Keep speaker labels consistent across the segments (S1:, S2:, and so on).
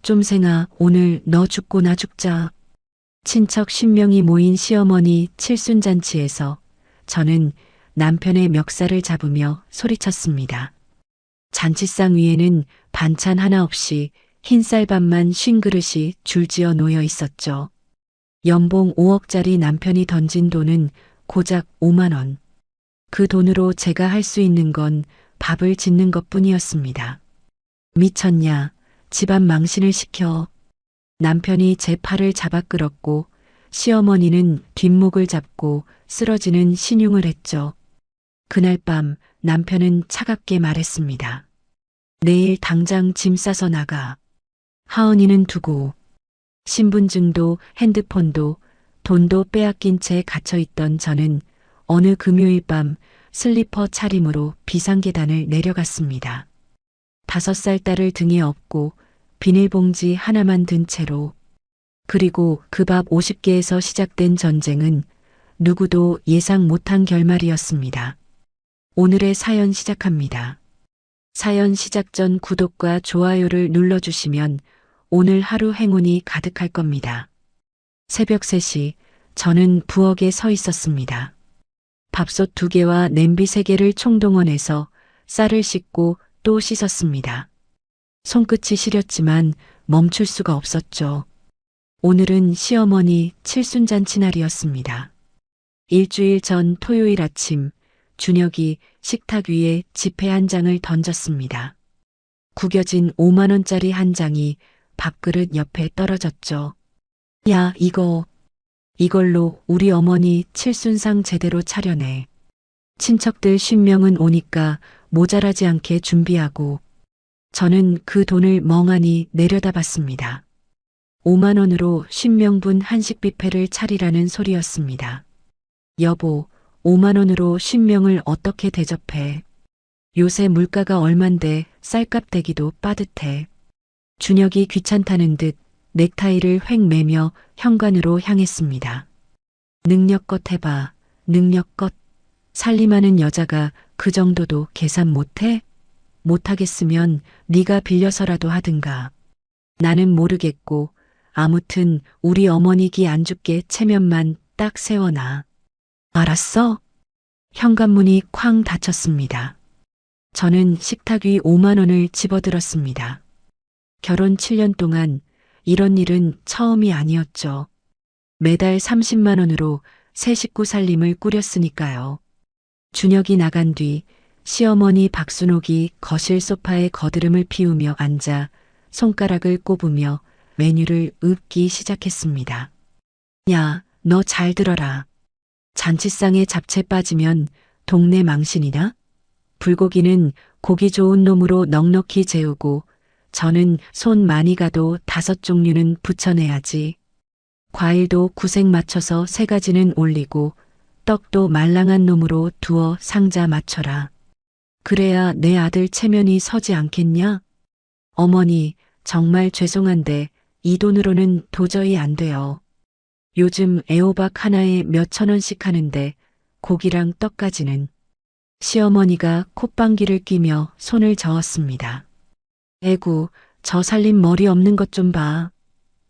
S1: 쫌생아, 오늘 너 죽고 나 죽자. 친척 10명이 모인 시어머니 칠순잔치에서 저는 남편의 멱살을 잡으며 소리쳤습니다. 잔치상 위에는 반찬 하나 없이 흰쌀밥만 50그릇이 줄지어 놓여 있었죠. 연봉 5억짜리 남편이 던진 돈은 고작 5만 원. 그 돈으로 제가 할 수 있는 건 밥을 짓는 것뿐이었습니다. 미쳤냐? 집안 망신을 시켜. 남편이 제 팔을 잡아 끌었고 시어머니는 뒷목을 잡고 쓰러지는 신용을 했죠. 그날 밤 남편은 차갑게 말했습니다. 내일 당장 짐 싸서 나가. 하은이는 두고 신분증도 핸드폰도 돈도 빼앗긴 채 갇혀있던 저는 어느 금요일 밤 슬리퍼 차림으로 비상계단을 내려갔습니다. 5살 딸을 등에 업고 비닐봉지 하나만 든 채로. 그리고 그 밤 50개에서 시작된 전쟁은 누구도 예상 못한 결말이었습니다. 오늘의 사연 시작합니다. 사연 시작 전 구독과 좋아요를 눌러주시면 오늘 하루 행운이 가득할 겁니다. 새벽 3시 저는 부엌에 서 있었습니다. 밥솥 2개와 냄비 3개를 총동원해서 쌀을 씻고 또 씻었습니다. 손끝이 시렸지만 멈출 수가 없었죠. 오늘은 시어머니 칠순잔치 날이었습니다. 일주일 전 토요일 아침 준혁이 식탁 위에 지폐 한 장을 던졌습니다. 구겨진 5만 원짜리 한 장이 밥그릇 옆에 떨어졌죠. 야, 이걸로 우리 어머니 칠순상 제대로 차려내. 친척들 50명은 오니까 모자라지 않게 준비하고. 저는 그 돈을 멍하니 내려다봤습니다. 5만 원으로 50명분 한식 뷔페를 차리라는 소리였습니다. 여보, 5만 원으로 50명을 어떻게 대접해? 요새 물가가 얼만데 쌀값 대기도 빠듯해. 준혁이 귀찮다는 듯 넥타이를 획 매며 현관으로 향했습니다. 능력껏 해봐, 능력껏. 살림하는 여자가 그 정도도 계산 못해? 못하겠으면 네가 빌려서라도 하든가. 나는 모르겠고 아무튼 우리 어머니 기 안 죽게 체면만 딱 세워놔. 알았어? 현관문이 쾅 닫혔습니다. 저는 식탁 위 5만 원을 집어들었습니다. 결혼 7년 동안 이런 일은 처음이 아니었죠. 매달 30만 원으로 새 식구 살림을 꾸렸으니까요. 준혁이 나간 뒤 시어머니 박순옥이 거실 소파에 거드름을 피우며 앉아 손가락을 꼽으며 메뉴를 읊기 시작했습니다. 야, 너 잘 들어라. 잔치상에 잡채 빠지면 동네 망신이나? 불고기는 고기 좋은 놈으로 넉넉히 재우고 저는 손 많이 가도 5종류는 부쳐내야지. 과일도 구색 맞춰서 3가지는 올리고 떡도 말랑한 놈으로 두어 상자 맞춰라. 그래야 내 아들 체면이 서지 않겠냐? 어머니, 정말 죄송한데 이 돈으로는 도저히 안 돼요. 요즘 애호박 하나에 몇천 원씩 하는데 고기랑 떡까지는. 시어머니가 콧방귀를 뀌며 손을 저었습니다. 에구, 저 살림 머리 없는 것 좀 봐.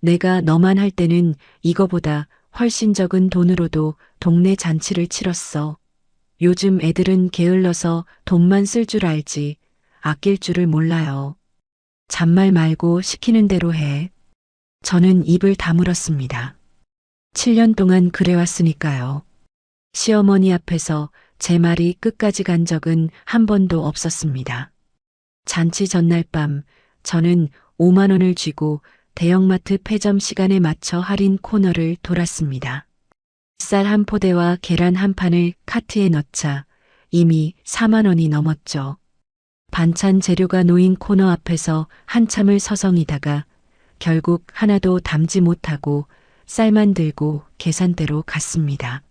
S1: 내가 너만 할 때는 이거보다 훨씬 적은 돈으로도 동네 잔치를 치렀어. 요즘 애들은 게을러서 돈만 쓸 줄 알지 아낄 줄을 몰라요. 잔말 말고 시키는 대로 해. 저는 입을 다물었습니다. 7년 동안 그래왔으니까요. 시어머니 앞에서 제 말이 끝까지 간 적은 한 번도 없었습니다. 잔치 전날 밤 저는 5만 원을 쥐고 대형마트 폐점 시간에 맞춰 할인 코너를 돌았습니다. 쌀 한 포대와 계란 한 판을 카트에 넣자 이미 4만 원이 넘었죠. 반찬 재료가 놓인 코너 앞에서 한참을 서성이다가 결국 하나도 담지 못하고 쌀만 들고 계산대로 갔습니다.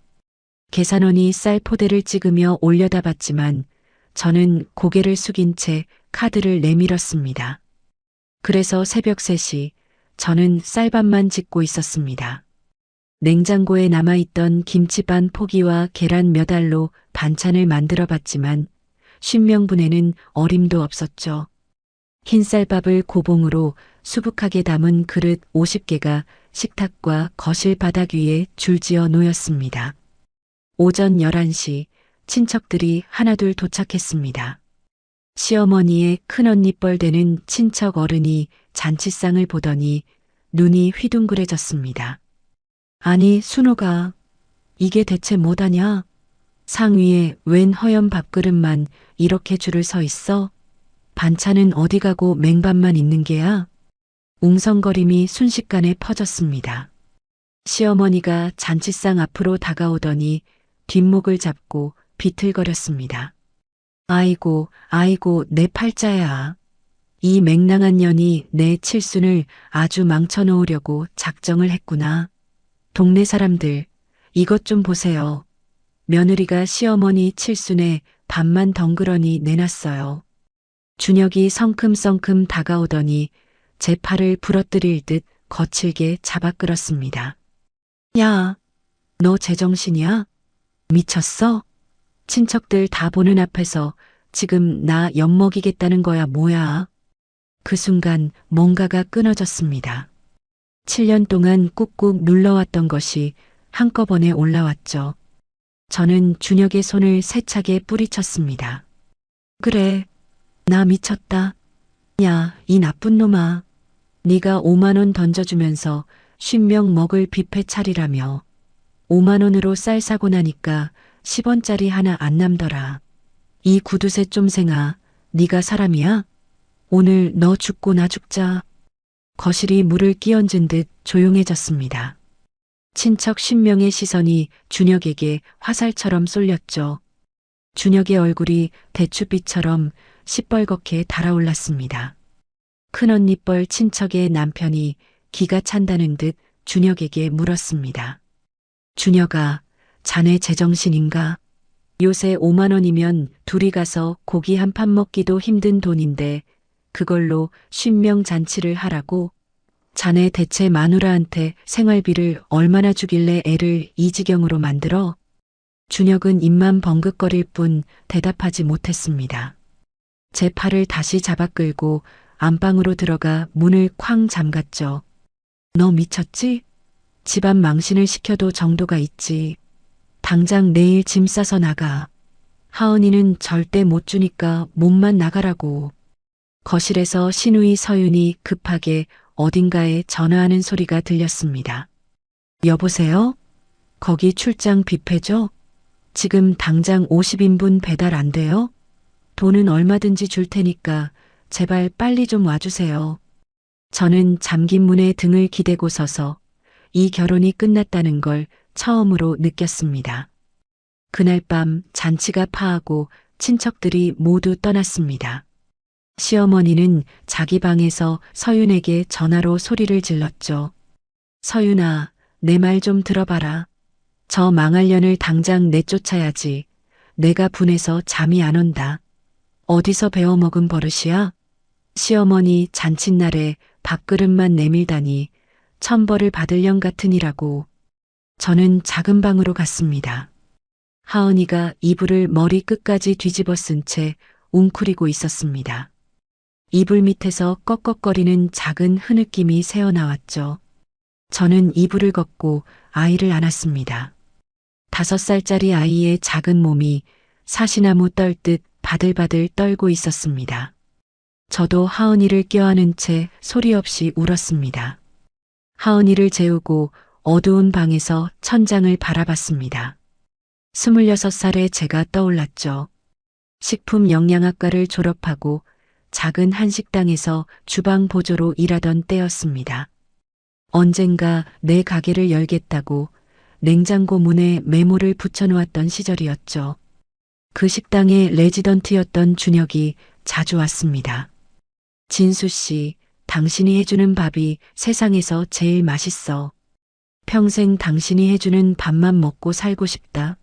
S1: 계산원이 쌀 포대를 찍으며 올려다 봤지만 저는 고개를 숙인 채 카드를 내밀었습니다. 그래서 새벽 3시 저는 쌀밥만 짓고 있었습니다. 냉장고에 남아있던 김치 반 포기와 계란 몇 알로 반찬을 만들어 봤지만 50명분에는 어림도 없었죠. 흰쌀밥을 고봉으로 수북하게 담은 그릇 50개가 식탁과 거실 바닥 위에 줄지어 놓였습니다. 오전 11시 친척들이 하나둘 도착했습니다. 시어머니의 큰언니뻘 되는 친척 어른이 잔치상을 보더니 눈이 휘둥그레졌습니다. 아니 순호가 이게 대체 뭐다냐? 상 위에 웬 허연 밥그릇만 이렇게 줄을 서 있어? 반찬은 어디 가고 맹밥만 있는 게야? 웅성거림이 순식간에 퍼졌습니다. 시어머니가 잔치상 앞으로 다가오더니 뒷목을 잡고 비틀거렸습니다. 아이고, 아이고, 내 팔자야. 이 맹랑한 년이 내 칠순을 아주 망쳐놓으려고 작정을 했구나. 동네 사람들, 이것 좀 보세요. 며느리가 시어머니 칠순에 밥만 덩그러니 내놨어요. 준혁이 성큼성큼 다가오더니 제 팔을 부러뜨릴 듯 거칠게 잡아 끌었습니다. 야, 너 제정신이야? 미쳤어? 친척들 다 보는 앞에서 지금 나 엿먹이겠다는 거야 뭐야? 그 순간 뭔가가 끊어졌습니다. 7년 동안 꾹꾹 눌러왔던 것이 한꺼번에 올라왔죠. 저는 준혁의 손을 세차게 뿌리쳤습니다. 그래, 나 미쳤다. 야, 이 나쁜 놈아. 네가 5만 원 던져주면서 50명 먹을 뷔페 차리라며 5만 원으로 쌀 사고 나니까 10원짜리 하나 안 남더라. 이 구두쇠 쫌생아, 네가 사람이야? 오늘 너 죽고 나 죽자. 거실이 물을 끼얹은 듯 조용해졌습니다. 친척 10명의 시선이 준혁에게 화살처럼 쏠렸죠. 준혁의 얼굴이 대추빛처럼 시뻘겋게 달아올랐습니다. 큰언니뻘 친척의 남편이 기가 찬다는 듯 준혁에게 물었습니다. 준혁아, 자네 제정신인가? 요새 5만 원이면 둘이 가서 고기 한 판 먹기도 힘든 돈인데 그걸로 50명 잔치를 하라고? 자네 대체 마누라한테 생활비를 얼마나 주길래 애를 이 지경으로 만들어? 준혁은 입만 벙긋거릴 뿐 대답하지 못했습니다. 제 팔을 다시 잡아 끌고 안방으로 들어가 문을 쾅 잠갔죠. 너 미쳤지? 집안 망신을 시켜도 정도가 있지. 당장 내일 짐 싸서 나가. 하은이는 절대 못 주니까 몸만 나가라고. 거실에서 신우이 서윤이 급하게 어딘가에 전화하는 소리가 들렸습니다. 여보세요? 거기 출장 뷔페죠? 지금 당장 50인분 배달 안 돼요? 돈은 얼마든지 줄 테니까 제발 빨리 좀 와주세요. 저는 잠긴 문에 등을 기대고 서서 이 결혼이 끝났다는 걸 처음으로 느꼈습니다. 그날 밤 잔치가 파하고 친척들이 모두 떠났습니다. 시어머니는 자기 방에서 서윤에게 전화로 소리를 질렀죠. 서윤아, 내 말 좀 들어봐라. 저 망할 년을 당장 내쫓아야지. 내가 분해서 잠이 안 온다. 어디서 배워먹은 버릇이야? 시어머니 잔칫날에 밥그릇만 내밀다니 천벌을 받을 년 같으니라고. 저는 작은 방으로 갔습니다. 하은이가 이불을 머리 끝까지 뒤집어 쓴 채 웅크리고 있었습니다. 이불 밑에서 꺽꺽거리는 작은 흐느낌이 새어나왔죠. 저는 이불을 걷고 아이를 안았습니다. 5살짜리 아이의 작은 몸이 사시나무 떨듯 바들바들 떨고 있었습니다. 저도 하은이를 껴안은 채 소리 없이 울었습니다. 하은이를 재우고 어두운 방에서 천장을 바라봤습니다. 26살의 제가 떠올랐죠. 식품 영양학과를 졸업하고 작은 한식당에서 주방 보조로 일하던 때였습니다. 언젠가 내 가게를 열겠다고 냉장고 문에 메모를 붙여놓았던 시절이었죠. 그 식당의 레지던트였던 준혁이 자주 왔습니다. 진수 씨, 당신이 해주는 밥이 세상에서 제일 맛있어. 평생 당신이 해주는 밥만 먹고 살고 싶다.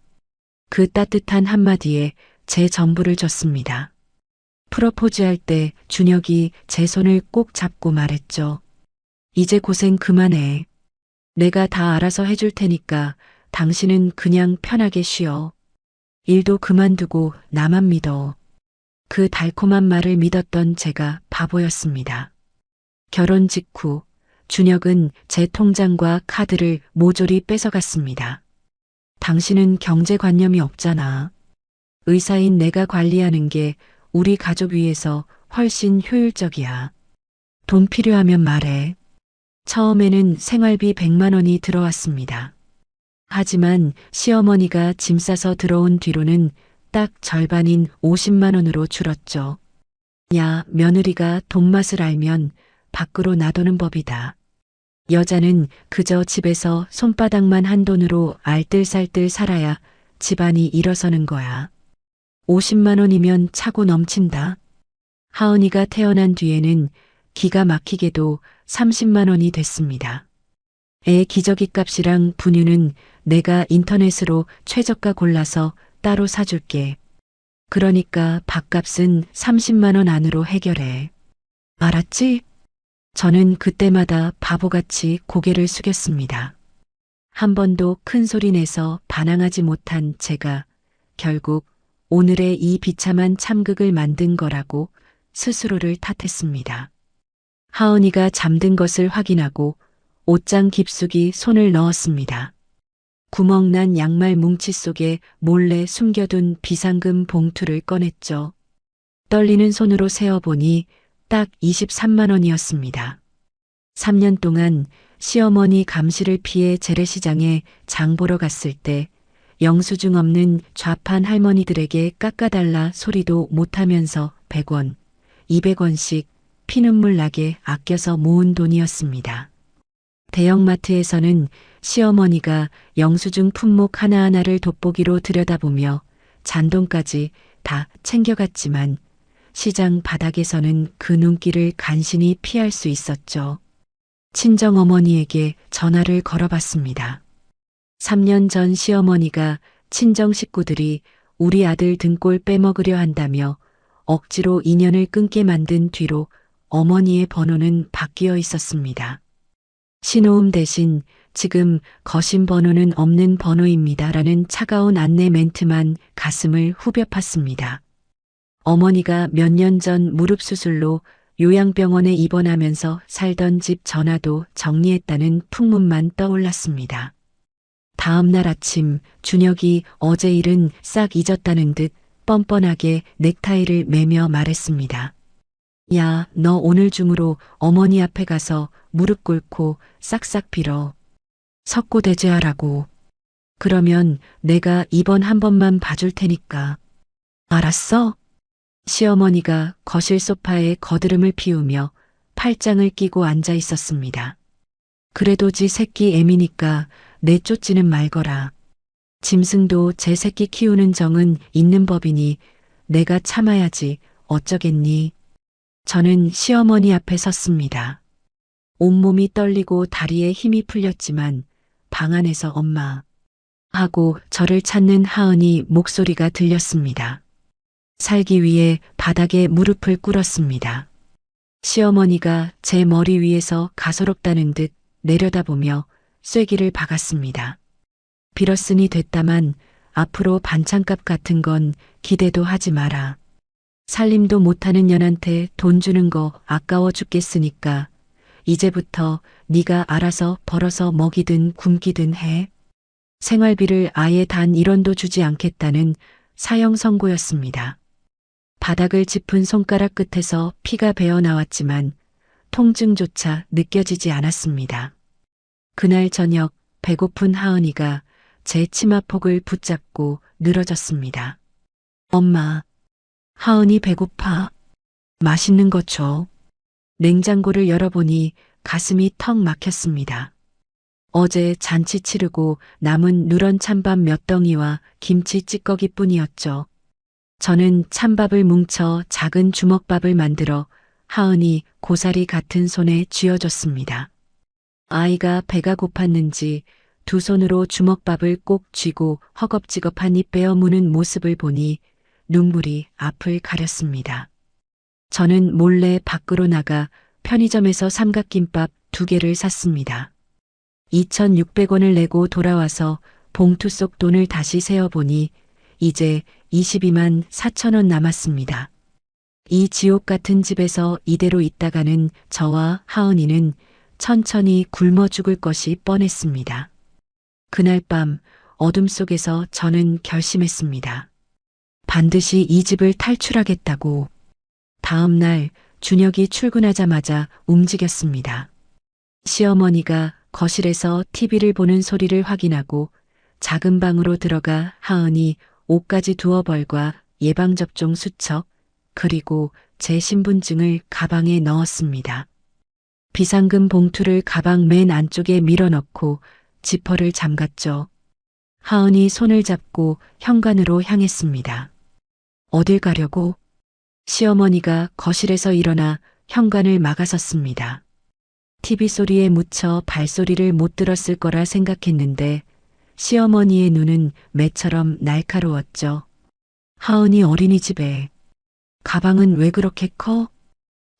S1: 그 따뜻한 한마디에 제 전부를 줬습니다. 프로포즈할 때 준혁이 제 손을 꼭 잡고 말했죠. 이제 고생 그만해. 내가 다 알아서 해줄 테니까 당신은 그냥 편하게 쉬어. 일도 그만두고 나만 믿어. 그 달콤한 말을 믿었던 제가 바보였습니다. 결혼 직후 준혁은 제 통장과 카드를 모조리 뺏어갔습니다. 당신은 경제관념이 없잖아. 의사인 내가 관리하는 게 우리 가족 위해서 훨씬 효율적이야. 돈 필요하면 말해. 처음에는 생활비 100만 원이 들어왔습니다. 하지만 시어머니가 짐 싸서 들어온 뒤로는 딱 절반인 50만 원으로 줄었죠. 야, 며느리가 돈 맛을 알면 밖으로 나도는 법이다. 여자는 그저 집에서 손바닥만 한 돈으로 알뜰살뜰 살아야 집안이 일어서는 거야. 50만 원이면 차고 넘친다. 하은이가 태어난 뒤에는 기가 막히게도 30만 원이 됐습니다. 애 기저귀 값이랑 분유는 내가 인터넷으로 최저가 골라서 따로 사줄게. 그러니까 밥값은 30만 원 안으로 해결해. 알았지? 저는 그때마다 바보같이 고개를 숙였습니다. 한 번도 큰 소리 내서 반항하지 못한 제가 결국 오늘의 이 비참한 참극을 만든 거라고 스스로를 탓했습니다. 하은이가 잠든 것을 확인하고 옷장 깊숙이 손을 넣었습니다. 구멍난 양말 뭉치 속에 몰래 숨겨둔 비상금 봉투를 꺼냈죠. 떨리는 손으로 세어보니 딱 23만 원이었습니다. 3년 동안 시어머니 감시를 피해 재래시장에 장 보러 갔을 때 영수증 없는 좌판 할머니들에게 깎아달라 소리도 못하면서 100원, 200원씩 피눈물 나게 아껴서 모은 돈이었습니다. 대형마트에서는 시어머니가 영수증 품목 하나하나를 돋보기로 들여다보며 잔돈까지 다 챙겨갔지만 시장 바닥에서는 그 눈길을 간신히 피할 수 있었죠. 친정어머니에게 전화를 걸어봤습니다. 3년 전 시어머니가 친정 식구들이 우리 아들 등골 빼먹으려 한다며 억지로 인연을 끊게 만든 뒤로 어머니의 번호는 바뀌어 있었습니다. 신호음 대신 지금 거신 번호는 없는 번호입니다라는 차가운 안내 멘트만 가슴을 후벼 팠습니다. 어머니가 몇 년 전 무릎 수술로 요양병원에 입원하면서 살던 집 전화도 정리했다는 풍문만 떠올랐습니다. 다음 날 아침 준혁이 어제 일은 싹 잊었다는 듯 뻔뻔하게 넥타이를 매며 말했습니다. 야, 너 오늘 중으로 어머니 앞에 가서 무릎 꿇고 싹싹 빌어. 석고대죄하라고. 그러면 내가 이번 한 번만 봐줄 테니까. 알았어? 시어머니가 거실 소파에 거드름을 피우며 팔짱을 끼고 앉아 있었습니다. 그래도 지 새끼 애미니까 내쫓지는 말거라. 짐승도 제 새끼 키우는 정은 있는 법이니 내가 참아야지 어쩌겠니. 저는 시어머니 앞에 섰습니다. 온몸이 떨리고 다리에 힘이 풀렸지만 방 안에서 엄마 하고 저를 찾는 하은이 목소리가 들렸습니다. 살기 위해 바닥에 무릎을 꿇었습니다. 시어머니가 제 머리 위에서 가소롭다는 듯 내려다보며 쐐기를 박았습니다. 빌었으니 됐다만 앞으로 반찬값 같은 건 기대도 하지 마라. 살림도 못하는 년한테 돈 주는 거 아까워 죽겠으니까 이제부터 네가 알아서 벌어서 먹이든 굶기든 해. 생활비를 아예 단 1원도 주지 않겠다는 사형 선고였습니다. 바닥을 짚은 손가락 끝에서 피가 배어 나왔지만 통증조차 느껴지지 않았습니다. 그날 저녁 배고픈 하은이가 제 치마폭을 붙잡고 늘어졌습니다. 엄마, 하은이 배고파. 맛있는 거 줘. 냉장고를 열어보니 가슴이 턱 막혔습니다. 어제 잔치 치르고 남은 누런 찬밥 몇 덩이와 김치 찌꺼기뿐이었죠. 저는 찬밥을 뭉쳐 작은 주먹밥을 만들어 하은이 고사리 같은 손에 쥐어줬습니다. 아이가 배가 고팠는지 두 손으로 주먹밥을 꼭 쥐고 허겁지겁 한 입 베어 무는 모습을 보니 눈물이 앞을 가렸습니다. 저는 몰래 밖으로 나가 편의점에서 삼각김밥 2개를 샀습니다. 2,600원을 내고 돌아와서 봉투 속 돈을 다시 세어보니 이제 22만 4천 원 남았습니다. 이 지옥 같은 집에서 이대로 있다가는 저와 하은이는 천천히 굶어 죽을 것이 뻔했습니다. 그날 밤 어둠 속에서 저는 결심했습니다. 반드시 이 집을 탈출하겠다고. 다음 날 준혁이 출근하자마자 움직였습니다. 시어머니가 거실에서 TV를 보는 소리를 확인하고 작은 방으로 들어가 하은이 옷가지 두어 벌과 예방접종 수첩, 그리고 제 신분증을 가방에 넣었습니다. 비상금 봉투를 가방 맨 안쪽에 밀어넣고 지퍼를 잠갔죠. 하은이 손을 잡고 현관으로 향했습니다. 어딜 가려고? 시어머니가 거실에서 일어나 현관을 막아섰습니다. TV 소리에 묻혀 발소리를 못 들었을 거라 생각했는데 시어머니의 눈은 매처럼 날카로웠죠. 하은이 어린이집에. 가방은 왜 그렇게 커?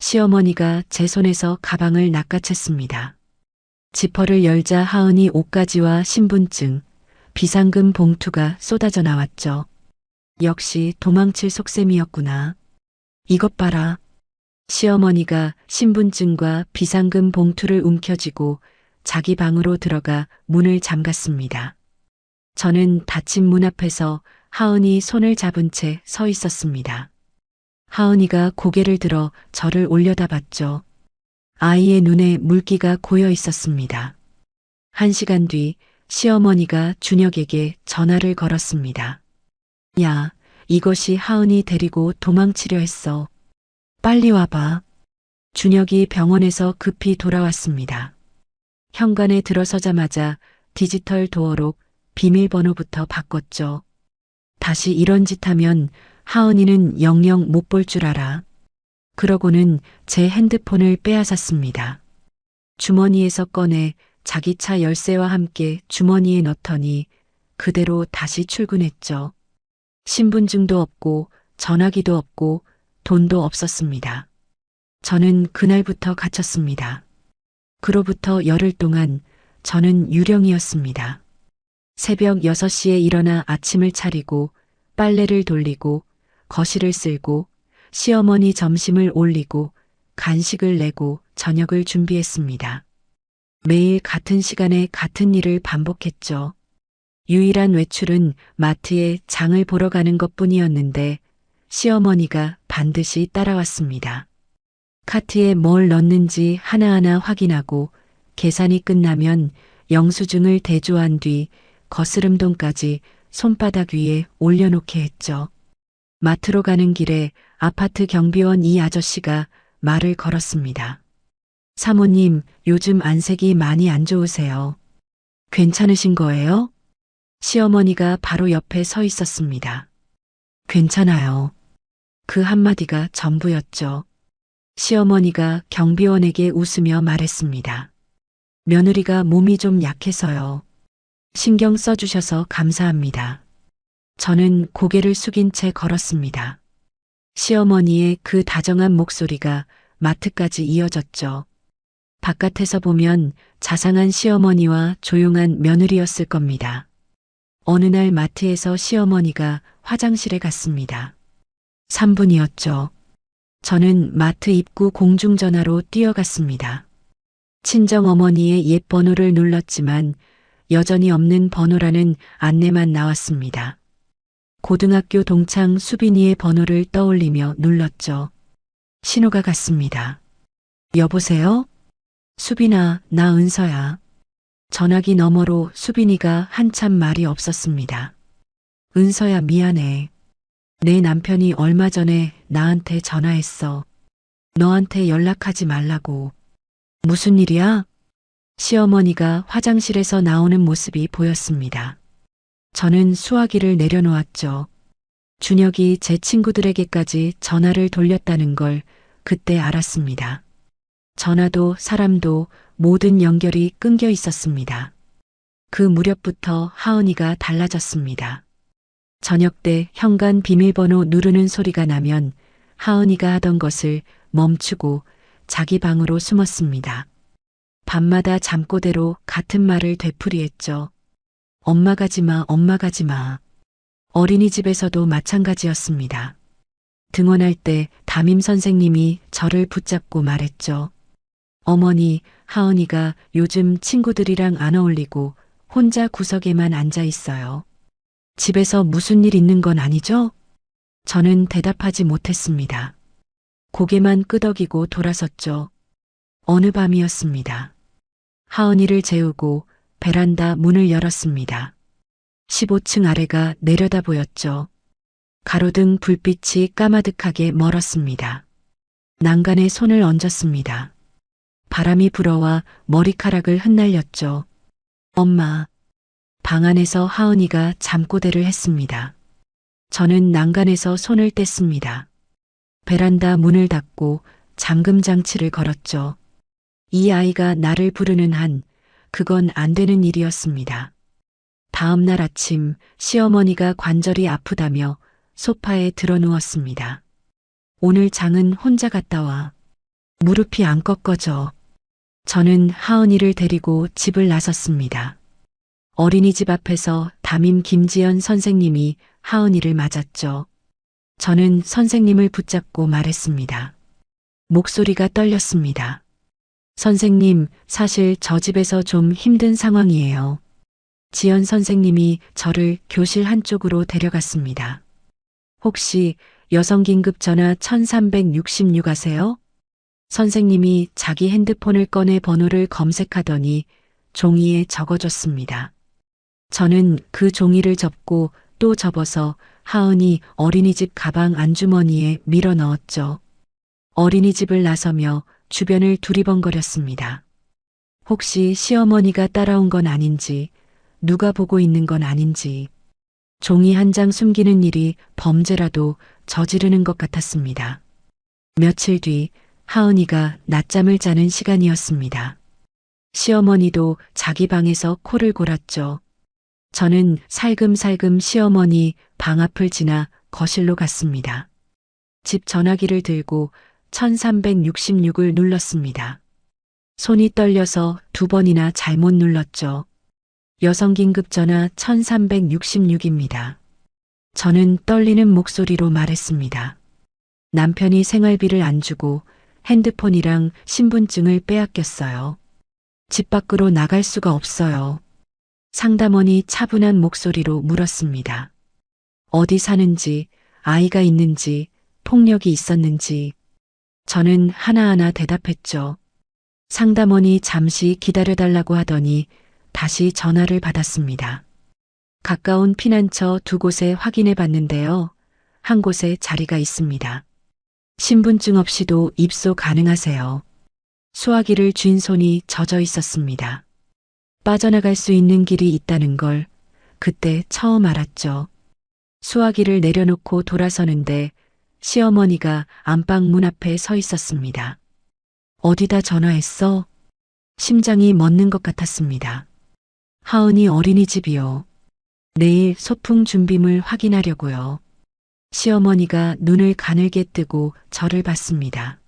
S1: 시어머니가 제 손에서 가방을 낚아챘습니다. 지퍼를 열자 하은이 옷가지와 신분증, 비상금 봉투가 쏟아져 나왔죠. 역시 도망칠 속셈이었구나. 이것 봐라. 시어머니가 신분증과 비상금 봉투를 움켜쥐고 자기 방으로 들어가 문을 잠갔습니다. 저는 닫힌 문 앞에서 하은이 손을 잡은 채 서 있었습니다. 하은이가 고개를 들어 저를 올려다봤죠. 아이의 눈에 물기가 고여 있었습니다. 1시간 뒤 시어머니가 준혁에게 전화를 걸었습니다. 야, 이것이 하은이 데리고 도망치려 했어. 빨리 와봐. 준혁이 병원에서 급히 돌아왔습니다. 현관에 들어서자마자 디지털 도어록 비밀번호부터 바꿨죠. 다시 이런 짓 하면 하은이는 영영 못 볼 줄 알아. 그러고는 제 핸드폰을 빼앗았습니다. 주머니에서 꺼내 자기 차 열쇠와 함께 주머니에 넣더니 그대로 다시 출근했죠. 신분증도 없고 전화기도 없고 돈도 없었습니다. 저는 그날부터 갇혔습니다. 그로부터 열흘 동안 저는 유령이었습니다. 새벽 6시에 일어나 아침을 차리고 빨래를 돌리고 거실을 쓸고 시어머니 점심을 올리고 간식을 내고 저녁을 준비했습니다. 매일 같은 시간에 같은 일을 반복했죠. 유일한 외출은 마트에 장을 보러 가는 것뿐이었는데 시어머니가 반드시 따라왔습니다. 카트에 뭘 넣는지 하나하나 확인하고 계산이 끝나면 영수증을 대조한 뒤 거스름돈까지 손바닥 위에 올려놓게 했죠. 마트로 가는 길에 아파트 경비원 이 아저씨가 말을 걸었습니다. 사모님, 요즘 안색이 많이 안 좋으세요. 괜찮으신 거예요? 시어머니가 바로 옆에 서 있었습니다. 괜찮아요. 그 한마디가 전부였죠. 시어머니가 경비원에게 웃으며 말했습니다. 며느리가 몸이 좀 약해서요. 신경 써주셔서 감사합니다. 저는 고개를 숙인 채 걸었습니다. 시어머니의 그 다정한 목소리가 마트까지 이어졌죠. 바깥에서 보면 자상한 시어머니와 조용한 며느리였을 겁니다. 어느 날 마트에서 시어머니가 화장실에 갔습니다. 3분이었죠. 저는 마트 입구 공중전화로 뛰어갔습니다. 친정어머니의 옛 번호를 눌렀지만 여전히 없는 번호라는 안내만 나왔습니다. 고등학교 동창 수빈이의 번호를 떠올리며 눌렀죠. 신호가 갔습니다. 여보세요? 수빈아, 나 은서야. 전화기 너머로 수빈이가 한참 말이 없었습니다. 은서야, 미안해. 내 남편이 얼마 전에 나한테 전화했어. 너한테 연락하지 말라고. 무슨 일이야? 시어머니가 화장실에서 나오는 모습이 보였습니다. 저는 수화기를 내려놓았죠. 준혁이 제 친구들에게까지 전화를 돌렸다는 걸 그때 알았습니다. 전화도 사람도 모든 연결이 끊겨 있었습니다. 그 무렵부터 하은이가 달라졌습니다. 저녁 때 현관 비밀번호 누르는 소리가 나면 하은이가 하던 것을 멈추고 자기 방으로 숨었습니다. 밤마다 잠꼬대로 같은 말을 되풀이했죠. 엄마 가지마, 엄마 가지마. 어린이집에서도 마찬가지였습니다. 등원할 때 담임 선생님이 저를 붙잡고 말했죠. 어머니, 하은이가 요즘 친구들이랑 안 어울리고 혼자 구석에만 앉아 있어요. 집에서 무슨 일 있는 건 아니죠? 저는 대답하지 못했습니다. 고개만 끄덕이고 돌아섰죠. 어느 밤이었습니다. 하은이를 재우고 베란다 문을 열었습니다. 15층 아래가 내려다 보였죠. 가로등 불빛이 까마득하게 멀었습니다. 난간에 손을 얹었습니다. 바람이 불어와 머리카락을 흩날렸죠. 엄마. 방 안에서 하은이가 잠꼬대를 했습니다. 저는 난간에서 손을 뗐습니다. 베란다 문을 닫고 잠금 장치를 걸었죠. 이 아이가 나를 부르는 한 그건 안 되는 일이었습니다. 다음 날 아침 시어머니가 관절이 아프다며 소파에 들어 누웠습니다. 오늘 장은 혼자 갔다 와. 무릎이 안 꺾어져. 저는 하은이를 데리고 집을 나섰습니다. 어린이집 앞에서 담임 김지연 선생님이 하은이를 맞았죠. 저는 선생님을 붙잡고 말했습니다. 목소리가 떨렸습니다. 선생님, 사실 저 집에서 좀 힘든 상황이에요. 지연 선생님이 저를 교실 한쪽으로 데려갔습니다. 혹시 여성긴급 전화 1366 아세요? 선생님이 자기 핸드폰을 꺼내 번호를 검색하더니 종이에 적어줬습니다. 저는 그 종이를 접고 또 접어서 하은이 어린이집 가방 안주머니에 밀어 넣었죠. 어린이집을 나서며 주변을 두리번거렸습니다. 혹시 시어머니가 따라온 건 아닌지, 누가 보고 있는 건 아닌지, 종이 한 장 숨기는 일이 범죄라도 저지르는 것 같았습니다. 며칠 뒤 하은이가 낮잠을 자는 시간이었습니다. 시어머니도 자기 방에서 코를 골았죠. 저는 살금살금 시어머니 방 앞을 지나 거실로 갔습니다. 집 전화기를 들고 1366을 눌렀습니다. 손이 떨려서 2번이나 잘못 눌렀죠. 여성긴급 전화 1366입니다. 저는 떨리는 목소리로 말했습니다. 남편이 생활비를 안 주고 핸드폰이랑 신분증을 빼앗겼어요. 집 밖으로 나갈 수가 없어요. 상담원이 차분한 목소리로 물었습니다. 어디 사는지, 아이가 있는지, 폭력이 있었는지. 저는 하나하나 대답했죠. 상담원이 잠시 기다려달라고 하더니 다시 전화를 받았습니다. 가까운 피난처 2곳에 확인해 봤는데요. 한 곳에 자리가 있습니다. 신분증 없이도 입소 가능하세요. 수화기를 쥔 손이 젖어 있었습니다. 빠져나갈 수 있는 길이 있다는 걸 그때 처음 알았죠. 수화기를 내려놓고 돌아서는데 시어머니가 안방 문 앞에 서 있었습니다. 어디다 전화했어? 심장이 멎는 것 같았습니다. 하은이 어린이집이요. 내일 소풍 준비물 확인하려고요. 시어머니가 눈을 가늘게 뜨고 저를 봤습니다.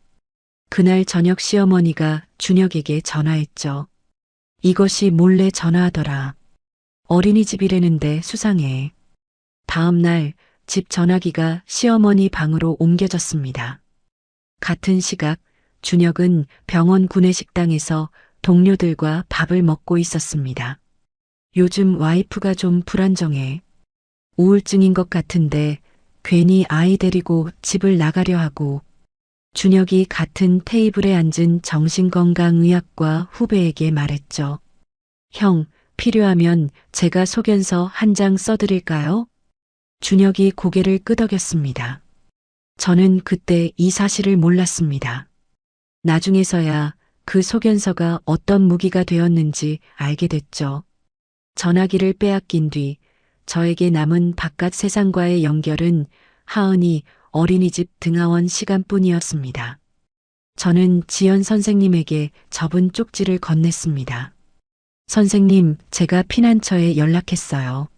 S1: 그날 저녁 시어머니가 준혁에게 전화했죠. 이것이 몰래 전화하더라. 어린이집이라는데 수상해. 다음 날 집 전화기가 시어머니 방으로 옮겨졌습니다. 같은 시각 준혁은 병원 구내식당에서 동료들과 밥을 먹고 있었습니다. 요즘 와이프가 좀 불안정해. 우울증인 것 같은데 괜히 아이 데리고 집을 나가려 하고. 준혁이 같은 테이블에 앉은 정신건강의학과 후배에게 말했죠. 형, 필요하면 제가 소견서 한 장 써드릴까요? 준혁이 고개를 끄덕였습니다. 저는 그때 이 사실을 몰랐습니다. 나중에서야 그 소견서가 어떤 무기가 되었는지 알게 됐죠. 전화기를 빼앗긴 뒤 저에게 남은 바깥 세상과의 연결은 하은이 어린이집 등하원 시간뿐이었습니다. 저는 지연 선생님에게 접은 쪽지를 건넸습니다. 선생님, 제가 피난처에 연락했어요.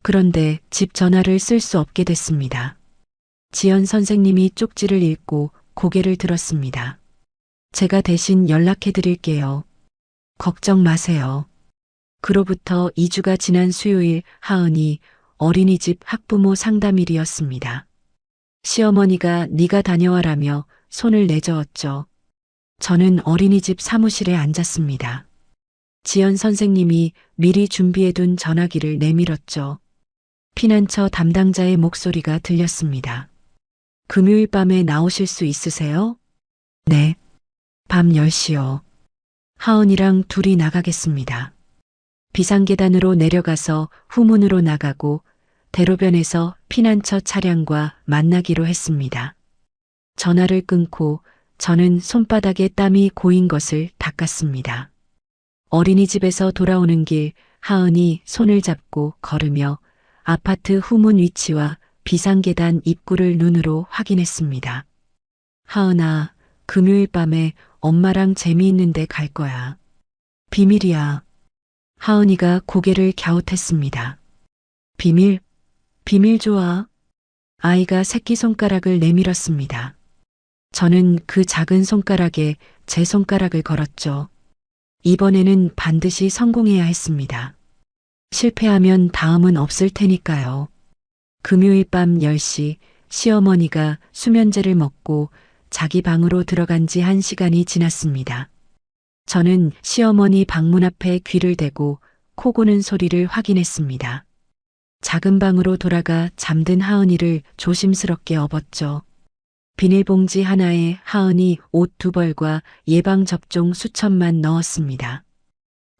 S1: 그런데 집 전화를 쓸 수 없게 됐습니다. 지연 선생님이 쪽지를 읽고 고개를 들었습니다. 제가 대신 연락해 드릴게요. 걱정 마세요. 그로부터 2주가 지난 수요일 하은이 어린이집 학부모 상담일이었습니다. 시어머니가 네가 다녀와라며 손을 내저었죠. 저는 어린이집 사무실에 앉았습니다. 지연 선생님이 미리 준비해둔 전화기를 내밀었죠. 피난처 담당자의 목소리가 들렸습니다. 금요일 밤에 나오실 수 있으세요? 네. 밤 10시요. 하은이랑 둘이 나가겠습니다. 비상계단으로 내려가서 후문으로 나가고 대로변에서 피난처 차량과 만나기로 했습니다. 전화를 끊고 저는 손바닥에 땀이 고인 것을 닦았습니다. 어린이집에서 돌아오는 길 하은이 손을 잡고 걸으며 아파트 후문 위치와 비상계단 입구를 눈으로 확인했습니다. 하은아, 금요일 밤에 엄마랑 재미있는데 갈 거야. 비밀이야. 하은이가 고개를 갸웃했습니다. 비밀? 비밀 좋아. 아이가 새끼손가락을 내밀었습니다. 저는 그 작은 손가락에 제 손가락을 걸었죠. 이번에는 반드시 성공해야 했습니다. 실패하면 다음은 없을 테니까요. 금요일 밤 10시 시어머니가 수면제를 먹고 자기 방으로 들어간 지 1시간이 지났습니다. 저는 시어머니 방문 앞에 귀를 대고 코 고는 소리를 확인했습니다. 작은 방으로 돌아가 잠든 하은이를 조심스럽게 업었죠. 비닐봉지 하나에 하은이 옷 2벌과 예방접종 수첩만 넣었습니다.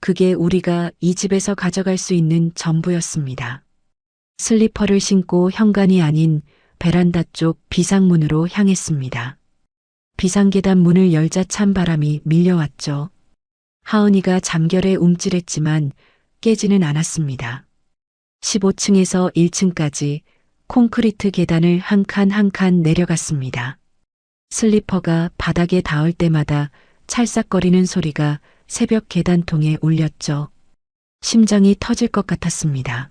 S1: 그게 우리가 이 집에서 가져갈 수 있는 전부였습니다. 슬리퍼를 신고 현관이 아닌 베란다 쪽 비상문으로 향했습니다. 비상계단 문을 열자 찬 바람이 밀려왔죠. 하은이가 잠결에 움찔했지만 깨지는 않았습니다. 15층에서 1층까지 콘크리트 계단을 한 칸 한 칸 내려갔습니다. 슬리퍼가 바닥에 닿을 때마다 찰싹거리는 소리가 새벽 계단통에 울렸죠. 심장이 터질 것 같았습니다.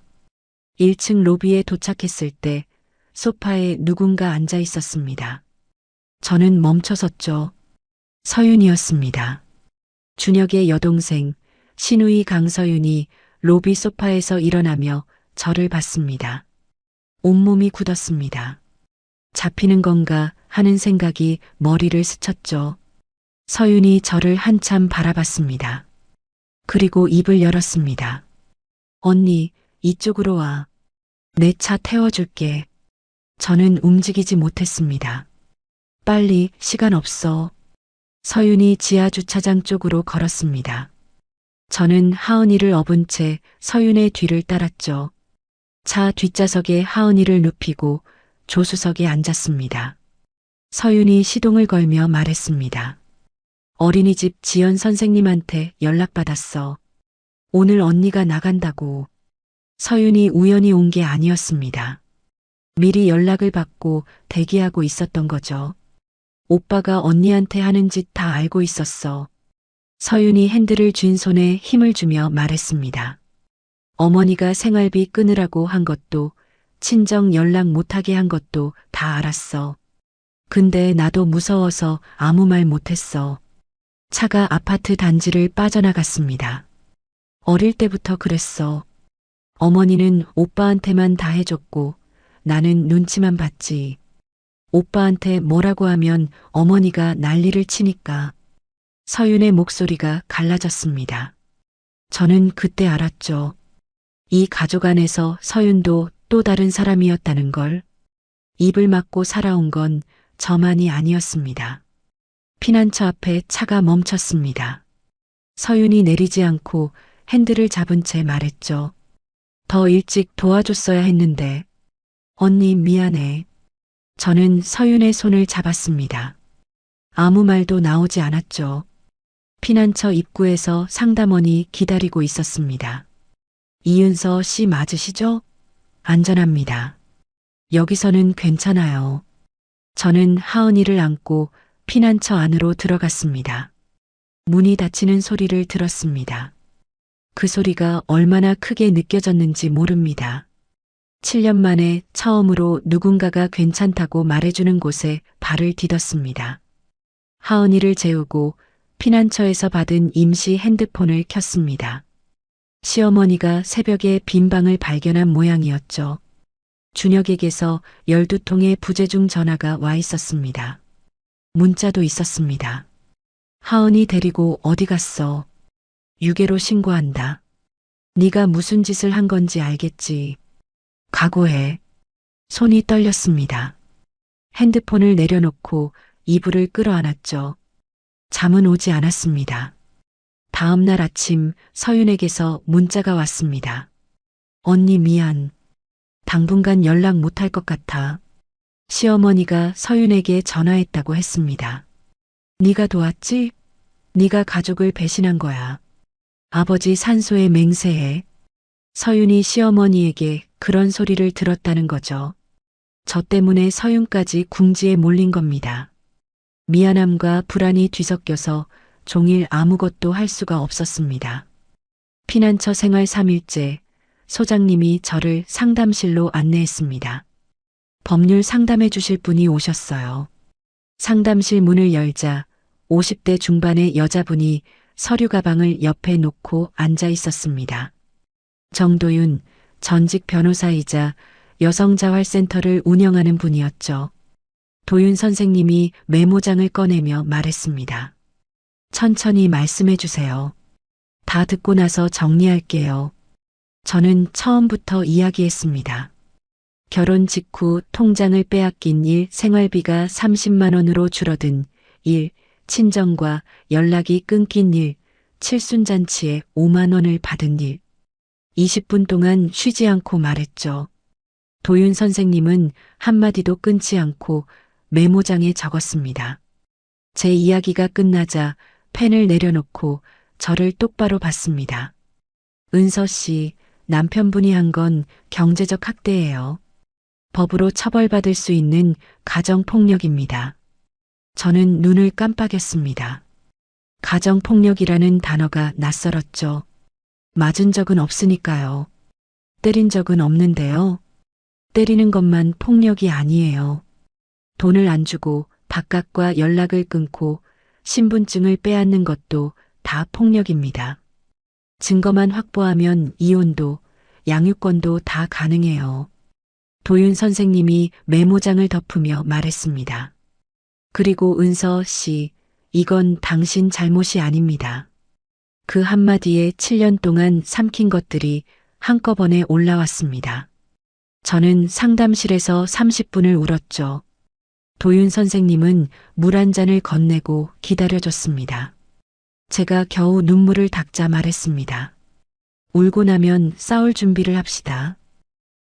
S1: 1층 로비에 도착했을 때 소파에 누군가 앉아 있었습니다. 저는 멈춰섰죠. 서윤이었습니다. 준혁의 여동생 신우이 강서윤이 로비 소파에서 일어나며 저를 봤습니다. 온몸이 굳었습니다. 잡히는 건가 하는 생각이 머리를 스쳤죠. 서윤이 저를 한참 바라봤습니다. 그리고 입을 열었습니다. 언니, 이쪽으로 와. 내 차 태워줄게. 저는 움직이지 못했습니다. 빨리, 시간 없어. 서윤이 지하 주차장 쪽으로 걸었습니다. 저는 하은이를 업은 채 서윤의 뒤를 따랐죠. 차 뒷좌석에 하은이를 눕히고 조수석에 앉았습니다. 서윤이 시동을 걸며 말했습니다. 어린이집 지연 선생님한테 연락받았어. 오늘 언니가 나간다고. 서윤이 우연히 온 게 아니었습니다. 미리 연락을 받고 대기하고 있었던 거죠. 오빠가 언니한테 하는 짓 다 알고 있었어. 서윤이 핸들을 쥔 손에 힘을 주며 말했습니다. 어머니가 생활비 끊으라고 한 것도 친정 연락 못하게 한 것도 다 알았어. 근데 나도 무서워서 아무 말 못했어. 차가 아파트 단지를 빠져나갔습니다. 어릴 때부터 그랬어. 어머니는 오빠한테만 다 해줬고 나는 눈치만 봤지. 오빠한테 뭐라고 하면 어머니가 난리를 치니까. 서윤의 목소리가 갈라졌습니다. 저는 그때 알았죠. 이 가족 안에서 서윤도 또 다른 사람이었다는 걸. 입을 막고 살아온 건 저만이 아니었습니다. 피난처 앞에 차가 멈췄습니다. 서윤이 내리지 않고 핸들을 잡은 채 말했죠. 더 일찍 도와줬어야 했는데. 언니 미안해. 저는 서윤의 손을 잡았습니다. 아무 말도 나오지 않았죠. 피난처 입구에서 상담원이 기다리고 있었습니다. 이윤서 씨 맞으시죠? 안전합니다. 여기서는 괜찮아요. 저는 하은이를 안고 피난처 안으로 들어갔습니다. 문이 닫히는 소리를 들었습니다. 그 소리가 얼마나 크게 느껴졌는지 모릅니다. 7년 만에 처음으로 누군가가 괜찮다고 말해주는 곳에 발을 디뎠습니다. 하은이를 재우고 피난처에서 받은 임시 핸드폰을 켰습니다. 시어머니가 새벽에 빈 방을 발견한 모양이었죠. 준혁에게서 12통의 부재중 전화가 와 있었습니다. 문자도 있었습니다. 하은이 데리고 어디 갔어? 유괴로 신고한다. 네가 무슨 짓을 한 건지 알겠지. 각오해. 손이 떨렸습니다. 핸드폰을 내려놓고 이불을 끌어안았죠. 잠은 오지 않았습니다. 다음 날 아침 서윤에게서 문자가 왔습니다. 언니 미안. 당분간 연락 못할 것 같아. 시어머니가 서윤에게 전화했다고 했습니다. 네가 도왔지? 네가 가족을 배신한 거야. 아버지 산소에 맹세해. 서윤이 시어머니에게 그런 소리를 들었다는 거죠. 저 때문에 서윤까지 궁지에 몰린 겁니다. 미안함과 불안이 뒤섞여서 종일 아무것도 할 수가 없었습니다. 피난처 생활 3일째 소장님이 저를 상담실로 안내했습니다. 법률 상담해 주실 분이 오셨어요. 상담실 문을 열자 50대 중반의 여자분이 서류 가방을 옆에 놓고 앉아 있었습니다. 정도윤 전직 변호사이자 여성자활센터를 운영하는 분이었죠. 도윤 선생님이 메모장을 꺼내며 말했습니다. 천천히 말씀해 주세요. 다 듣고 나서 정리할게요. 저는 처음부터 이야기했습니다. 결혼 직후 통장을 빼앗긴 일, 생활비가 30만 원으로 줄어든 일, 친정과 연락이 끊긴 일, 칠순잔치에 5만 원을 받은 일. 20분 동안 쉬지 않고 말했죠. 도윤 선생님은 한마디도 끊지 않고 메모장에 적었습니다. 제 이야기가 끝나자 펜을 내려놓고 저를 똑바로 봤습니다. 은서 씨, 남편분이 한 건 경제적 학대예요. 법으로 처벌받을 수 있는 가정폭력입니다. 저는 눈을 깜빡였습니다. 가정폭력이라는 단어가 낯설었죠. 맞은 적은 없으니까요. 때린 적은 없는데요. 때리는 것만 폭력이 아니에요. 돈을 안 주고 바깥과 연락을 끊고 신분증을 빼앗는 것도 다 폭력입니다. 증거만 확보하면 이혼도 양육권도 다 가능해요. 도윤 선생님이 메모장을 덮으며 말했습니다. 그리고 은서 씨, 이건 당신 잘못이 아닙니다. 그 한마디에 7년 동안 삼킨 것들이 한꺼번에 올라왔습니다. 저는 상담실에서 30분을 울었죠. 도윤 선생님은 물 한 잔을 건네고 기다려줬습니다. 제가 겨우 눈물을 닦자 말했습니다. 울고 나면 싸울 준비를 합시다.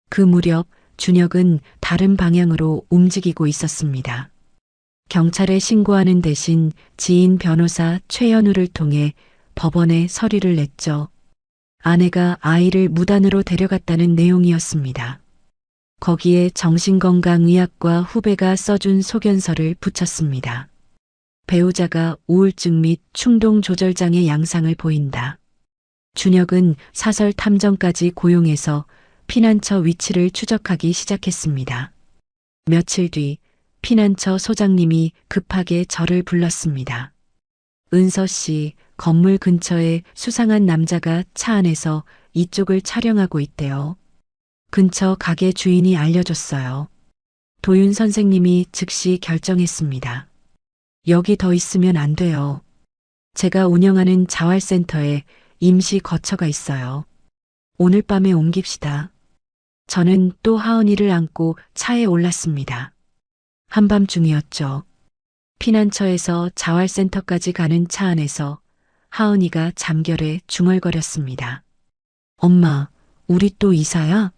S1: 그 무렵 준혁은 다른 방향으로 움직이고 있었습니다. 경찰에 신고하는 대신 지인 변호사 최연우를 통해 법원에 서류를 냈죠. 아내가 아이를 무단으로 데려갔다는 내용이었습니다. 거기에 정신건강의학과 후배가 써준 소견서를 붙였습니다. 배우자가 우울증 및 충동조절장애 양상을 보인다. 준혁은 사설 탐정까지 고용해서 피난처 위치를 추적하기 시작했습니다. 며칠 뒤 피난처 소장님이 급하게 저를 불렀습니다. 은서 씨, 건물 근처에 수상한 남자가 차 안에서 이쪽을 촬영하고 있대요. 근처 가게 주인이 알려줬어요. 도윤 선생님이 즉시 결정했습니다. 여기 더 있으면 안 돼요. 제가 운영하는 자활센터에 임시 거처가 있어요. 오늘 밤에 옮깁시다. 저는 또 하은이를 안고 차에 올랐습니다. 한밤중이었죠. 피난처에서 자활센터까지 가는 차 안에서 하은이가 잠결에 중얼거렸습니다. 엄마, 우리 또 이사야?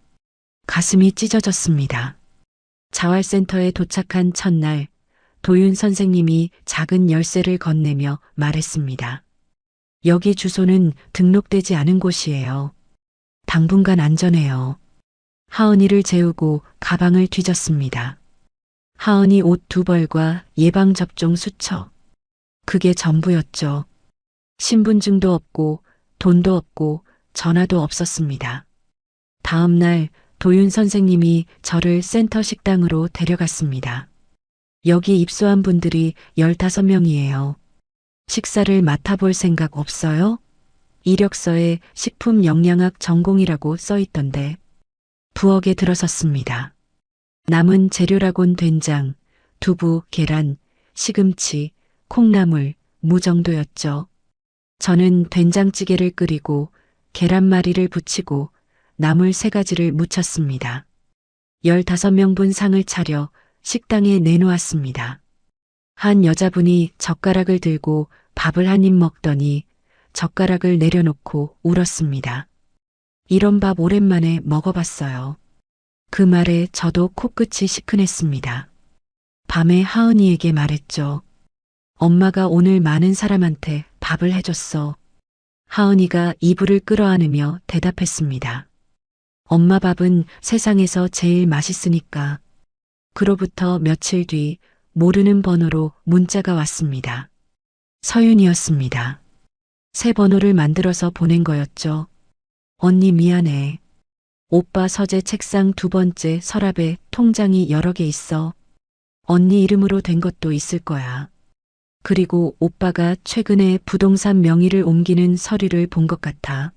S1: 가슴이 찢어졌습니다. 자활센터에 도착한 첫날 도윤 선생님이 작은 열쇠를 건네며 말했습니다. 여기 주소는 등록되지 않은 곳이에요. 당분간 안전해요. 하은이를 재우고 가방을 뒤졌습니다. 하은이 옷 2벌과 예방접종 수첩. 그게 전부였죠. 신분증도 없고 돈도 없고 전화도 없었습니다. 다음 날 도윤 선생님이 저를 센터 식당으로 데려갔습니다. 여기 입소한 분들이 15명이에요. 식사를 맡아볼 생각 없어요? 이력서에 식품 영양학 전공이라고 써 있던데. 부엌에 들어섰습니다. 남은 재료라곤 된장, 두부, 계란, 시금치, 콩나물, 무 정도였죠. 저는 된장찌개를 끓이고 계란말이를 부치고 나물 3가지를 무쳤습니다. 15명분 상을 차려 식당에 내놓았습니다. 한 여자분이 젓가락을 들고 밥을 한 입 먹더니 젓가락을 내려놓고 울었습니다. 이런 밥 오랜만에 먹어봤어요. 그 말에 저도 코끝이 시큰했습니다. 밤에 하은이에게 말했죠. 엄마가 오늘 많은 사람한테 밥을 해줬어. 하은이가 이불을 끌어안으며 대답했습니다. 엄마 밥은 세상에서 제일 맛있으니까. 그로부터 며칠 뒤 모르는 번호로 문자가 왔습니다. 서윤이었습니다. 새 번호를 만들어서 보낸 거였죠. 언니 미안해. 오빠 서재 책상 2번째 서랍에 통장이 여러 개 있어. 언니 이름으로 된 것도 있을 거야. 그리고 오빠가 최근에 부동산 명의를 옮기는 서류를 본 것 같아.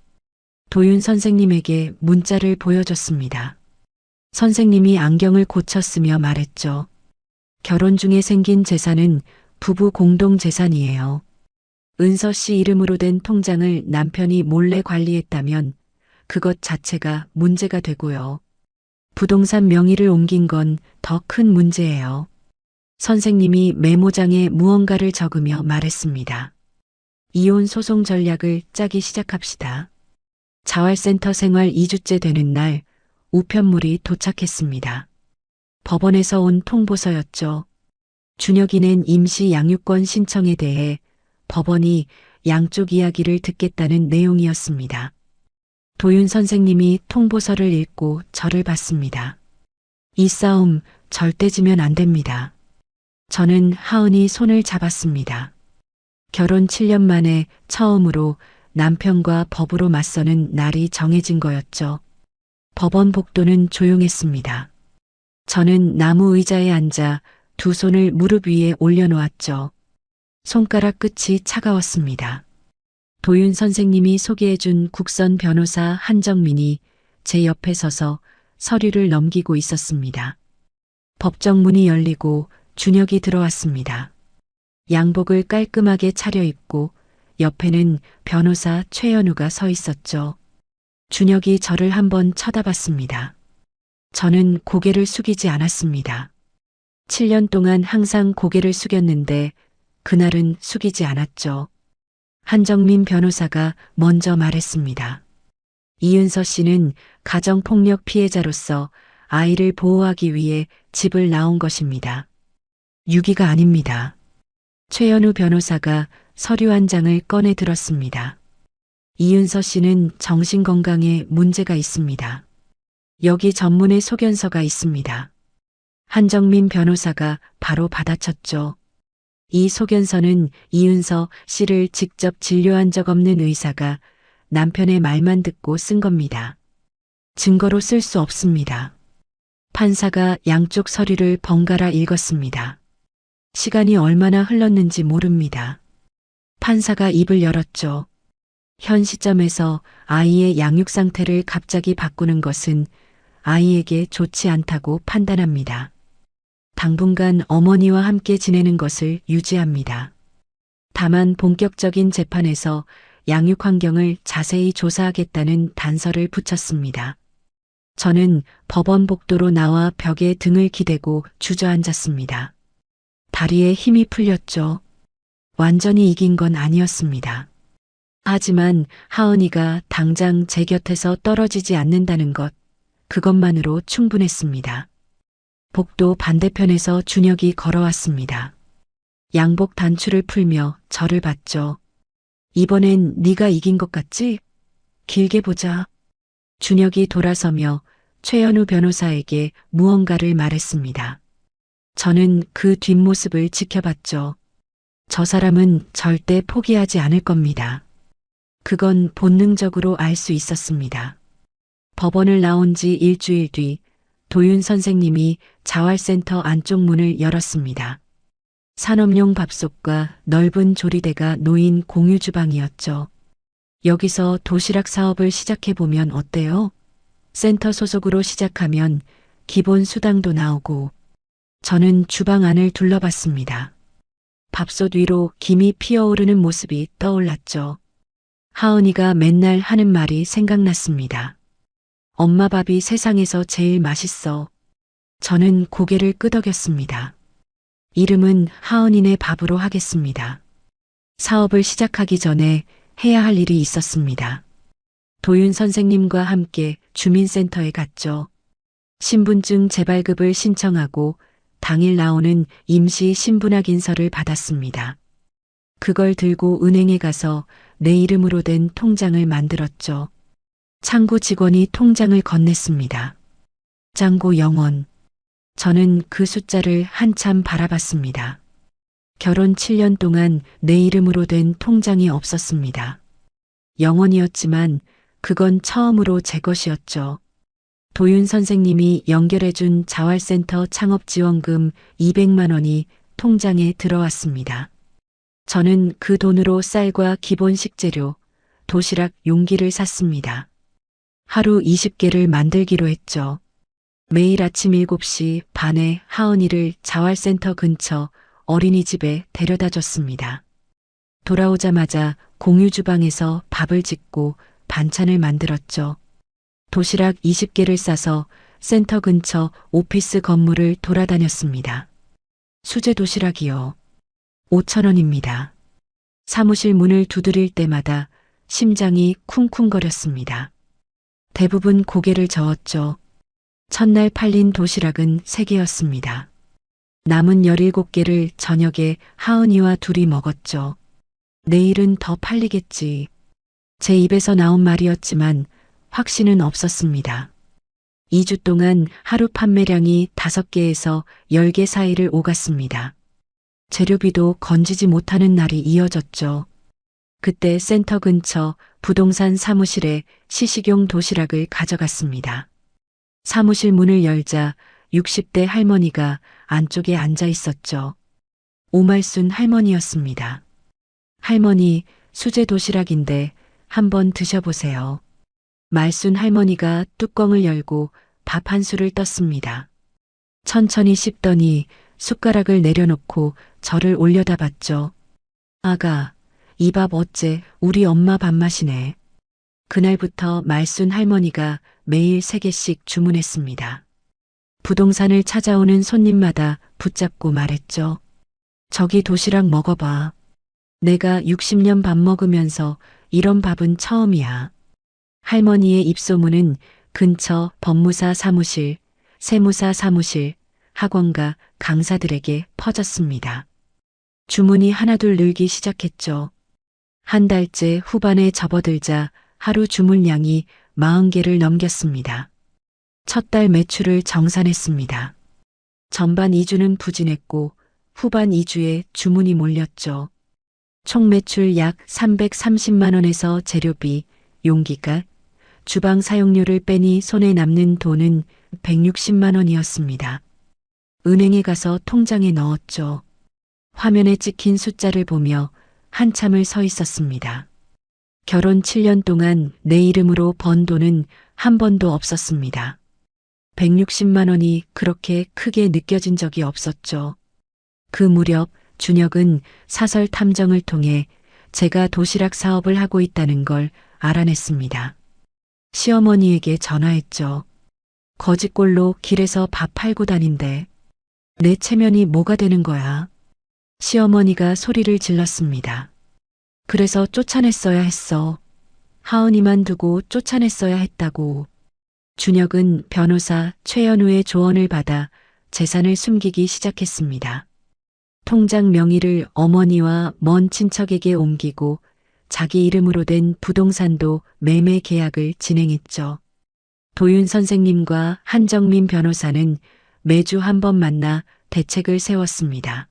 S1: 도윤 선생님에게 문자를 보여줬습니다. 선생님이 안경을 고쳤으며 말했죠. 결혼 중에 생긴 재산은 부부 공동 재산이에요. 은서 씨 이름으로 된 통장을 남편이 몰래 관리했다면 그것 자체가 문제가 되고요. 부동산 명의를 옮긴 건 더 큰 문제예요. 선생님이 메모장에 무언가를 적으며 말했습니다. 이혼 소송 전략을 짜기 시작합시다. 자활센터 생활 2주째 되는 날 우편물이 도착했습니다. 법원에서 온 통보서였죠. 준혁이 낸 임시 양육권 신청에 대해 법원이 양쪽 이야기를 듣겠다는 내용이었습니다. 도윤 선생님이 통보서를 읽고 저를 봤습니다. 이 싸움 절대 지면 안 됩니다. 저는 하은이 손을 잡았습니다. 결혼 7년 만에 처음으로 남편과 법으로 맞서는 날이 정해진 거였죠. 법원 복도는 조용했습니다. 저는 나무 의자에 앉아 2 손을 무릎 위에 올려놓았죠. 손가락 끝이 차가웠습니다. 도윤 선생님이 소개해준 국선 변호사 한정민이 제 옆에 서서 서류를 넘기고 있었습니다. 법정 문이 열리고 준혁이 들어왔습니다. 양복을 깔끔하게 차려입고 옆에는 변호사 최연우가 서 있었죠. 준혁이 저를 한번 쳐다봤습니다. 저는 고개를 숙이지 않았습니다. 7년 동안 항상 고개를 숙였는데 그날은 숙이지 않았죠. 한정민 변호사가 먼저 말했습니다. 이은서 씨는 가정폭력 피해자로서 아이를 보호하기 위해 집을 나온 것입니다. 유기가 아닙니다. 최연우 변호사가 서류 한 장을 꺼내 들었습니다. 이은서 씨는 정신건강에 문제가 있습니다. 여기 전문의 소견서가 있습니다. 한정민 변호사가 바로 받아쳤죠. 이 소견서는 이은서 씨를 직접 진료한 적 없는 의사가 남편의 말만 듣고 쓴 겁니다. 증거로 쓸 수 없습니다. 판사가 양쪽 서류를 번갈아 읽었습니다. 시간이 얼마나 흘렀는지 모릅니다. 판사가 입을 열었죠. 현 시점에서 아이의 양육 상태를 갑자기 바꾸는 것은 아이에게 좋지 않다고 판단합니다. 당분간 어머니와 함께 지내는 것을 유지합니다. 다만 본격적인 재판에서 양육 환경을 자세히 조사하겠다는 단서를 붙였습니다. 저는 법원 복도로 나와 벽에 등을 기대고 주저앉았습니다. 다리에 힘이 풀렸죠. 완전히 이긴 건 아니었습니다. 하지만 하은이가 당장 제 곁에서 떨어지지 않는다는 것, 그것만으로 충분했습니다. 복도 반대편에서 준혁이 걸어왔습니다. 양복 단추를 풀며 저를 봤죠. 이번엔 네가 이긴 것 같지? 길게 보자. 준혁이 돌아서며 최연우 변호사에게 무언가를 말했습니다. 저는 그 뒷모습을 지켜봤죠. 저 사람은 절대 포기하지 않을 겁니다. 그건 본능적으로 알 수 있었습니다. 법원을 나온 지 일주일 뒤 도윤 선생님이 자활센터 안쪽 문을 열었습니다. 산업용 밥솥과 넓은 조리대가 놓인 공유 주방이었죠. 여기서 도시락 사업을 시작해보면 어때요? 센터 소속으로 시작하면 기본 수당도 나오고 저는 주방 안을 둘러봤습니다. 밥솥 위로 김이 피어오르는 모습이 떠올랐죠. 하은이가 맨날 하는 말이 생각났습니다. 엄마 밥이 세상에서 제일 맛있어. 저는 고개를 끄덕였습니다. 이름은 하은이네 밥으로 하겠습니다. 사업을 시작하기 전에 해야 할 일이 있었습니다. 도윤 선생님과 함께 주민센터에 갔죠. 신분증 재발급을 신청하고 당일 나오는 임시 신분확인서를 받았습니다. 그걸 들고 은행에 가서 내 이름으로 된 통장을 만들었죠. 창구 직원이 통장을 건넸습니다. 장고 0원. 저는 그 숫자를 한참 바라봤습니다. 결혼 7년 동안 내 이름으로 된 통장이 없었습니다. 0원이었지만 그건 처음으로 제 것이었죠. 도윤 선생님이 연결해준 자활센터 창업지원금 200만 원이 통장에 들어왔습니다. 저는 그 돈으로 쌀과 기본 식재료, 도시락 용기를 샀습니다. 하루 20개를 만들기로 했죠. 매일 아침 7시 반에 하은이를 자활센터 근처 어린이집에 데려다 줬습니다. 돌아오자마자 공유 주방에서 밥을 짓고 반찬을 만들었죠. 도시락 20개를 싸서 센터 근처 오피스 건물을 돌아다녔습니다. 수제 도시락이요. 5,000원입니다. 사무실 문을 두드릴 때마다 심장이 쿵쿵거렸습니다. 대부분 고개를 저었죠. 첫날 팔린 도시락은 3개였습니다. 남은 17개를 저녁에 하은이와 둘이 먹었죠. 내일은 더 팔리겠지. 제 입에서 나온 말이었지만 확신은 없었습니다. 2주 동안 하루 판매량이 5개에서 10개 사이를 오갔습니다. 재료비도 건지지 못하는 날이 이어졌죠. 그때 센터 근처 부동산 사무실에 시식용 도시락을 가져갔습니다. 사무실 문을 열자 60대 할머니가 안쪽에 앉아 있었죠. 오말순 할머니였습니다. 할머니, 수제 도시락인데 한번 드셔보세요. 말순 할머니가 뚜껑을 열고 밥 한 술을 떴습니다. 천천히 씹더니 숟가락을 내려놓고 저를 올려다봤죠. 아가, 이 밥 어째 우리 엄마 밥맛이네. 그날부터 말순 할머니가 매일 3개씩 주문했습니다. 부동산을 찾아오는 손님마다 붙잡고 말했죠. 저기 도시락 먹어봐. 내가 60년 밥 먹으면서 이런 밥은 처음이야. 할머니의 입소문은 근처 법무사 사무실, 세무사 사무실, 학원가 강사들에게 퍼졌습니다. 주문이 하나둘 늘기 시작했죠. 한 달째 후반에 접어들자 하루 주문량이 40개를 넘겼습니다. 첫 달 매출을 정산했습니다. 전반 2주는 부진했고 후반 2주에 주문이 몰렸죠. 총 매출 약 330만 원에서 재료비, 용기가, 주방 사용료를 빼니 손에 남는 돈은 160만 원이었습니다. 은행에 가서 통장에 넣었죠. 화면에 찍힌 숫자를 보며 한참을 서 있었습니다. 결혼 7년 동안 내 이름으로 번 돈은 한 번도 없었습니다. 160만 원이 그렇게 크게 느껴진 적이 없었죠. 그 무렵 준혁은 사설 탐정을 통해 제가 도시락 사업을 하고 있다는 걸 알아냈습니다. 시어머니에게 전화했죠. 거짓골로 길에서 밥 팔고 다닌대. 내 체면이 뭐가 되는 거야? 시어머니가 소리를 질렀습니다. 그래서 쫓아냈어야 했어. 하은이만 두고 쫓아냈어야 했다고. 준혁은 변호사 최연우의 조언을 받아 재산을 숨기기 시작했습니다. 통장 명의를 어머니와 먼 친척에게 옮기고 자기 이름으로 된 부동산도 매매 계약을 진행했죠. 도윤 선생님과 한정민 변호사는 매주 한 번 만나 대책을 세웠습니다.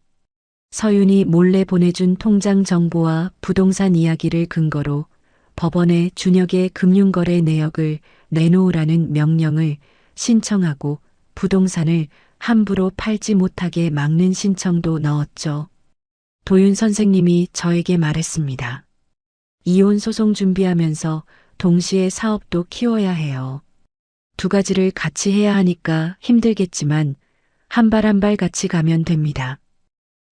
S1: 서윤이 몰래 보내준 통장 정보와 부동산 이야기를 근거로 법원에 준혁의 금융거래 내역을 내놓으라는 명령을 신청하고 부동산을 함부로 팔지 못하게 막는 신청도 넣었죠. 도윤 선생님이 저에게 말했습니다. 이혼 소송 준비하면서 동시에 사업도 키워야 해요. 두 가지를 같이 해야 하니까 힘들겠지만 한 발 한 발 같이 가면 됩니다.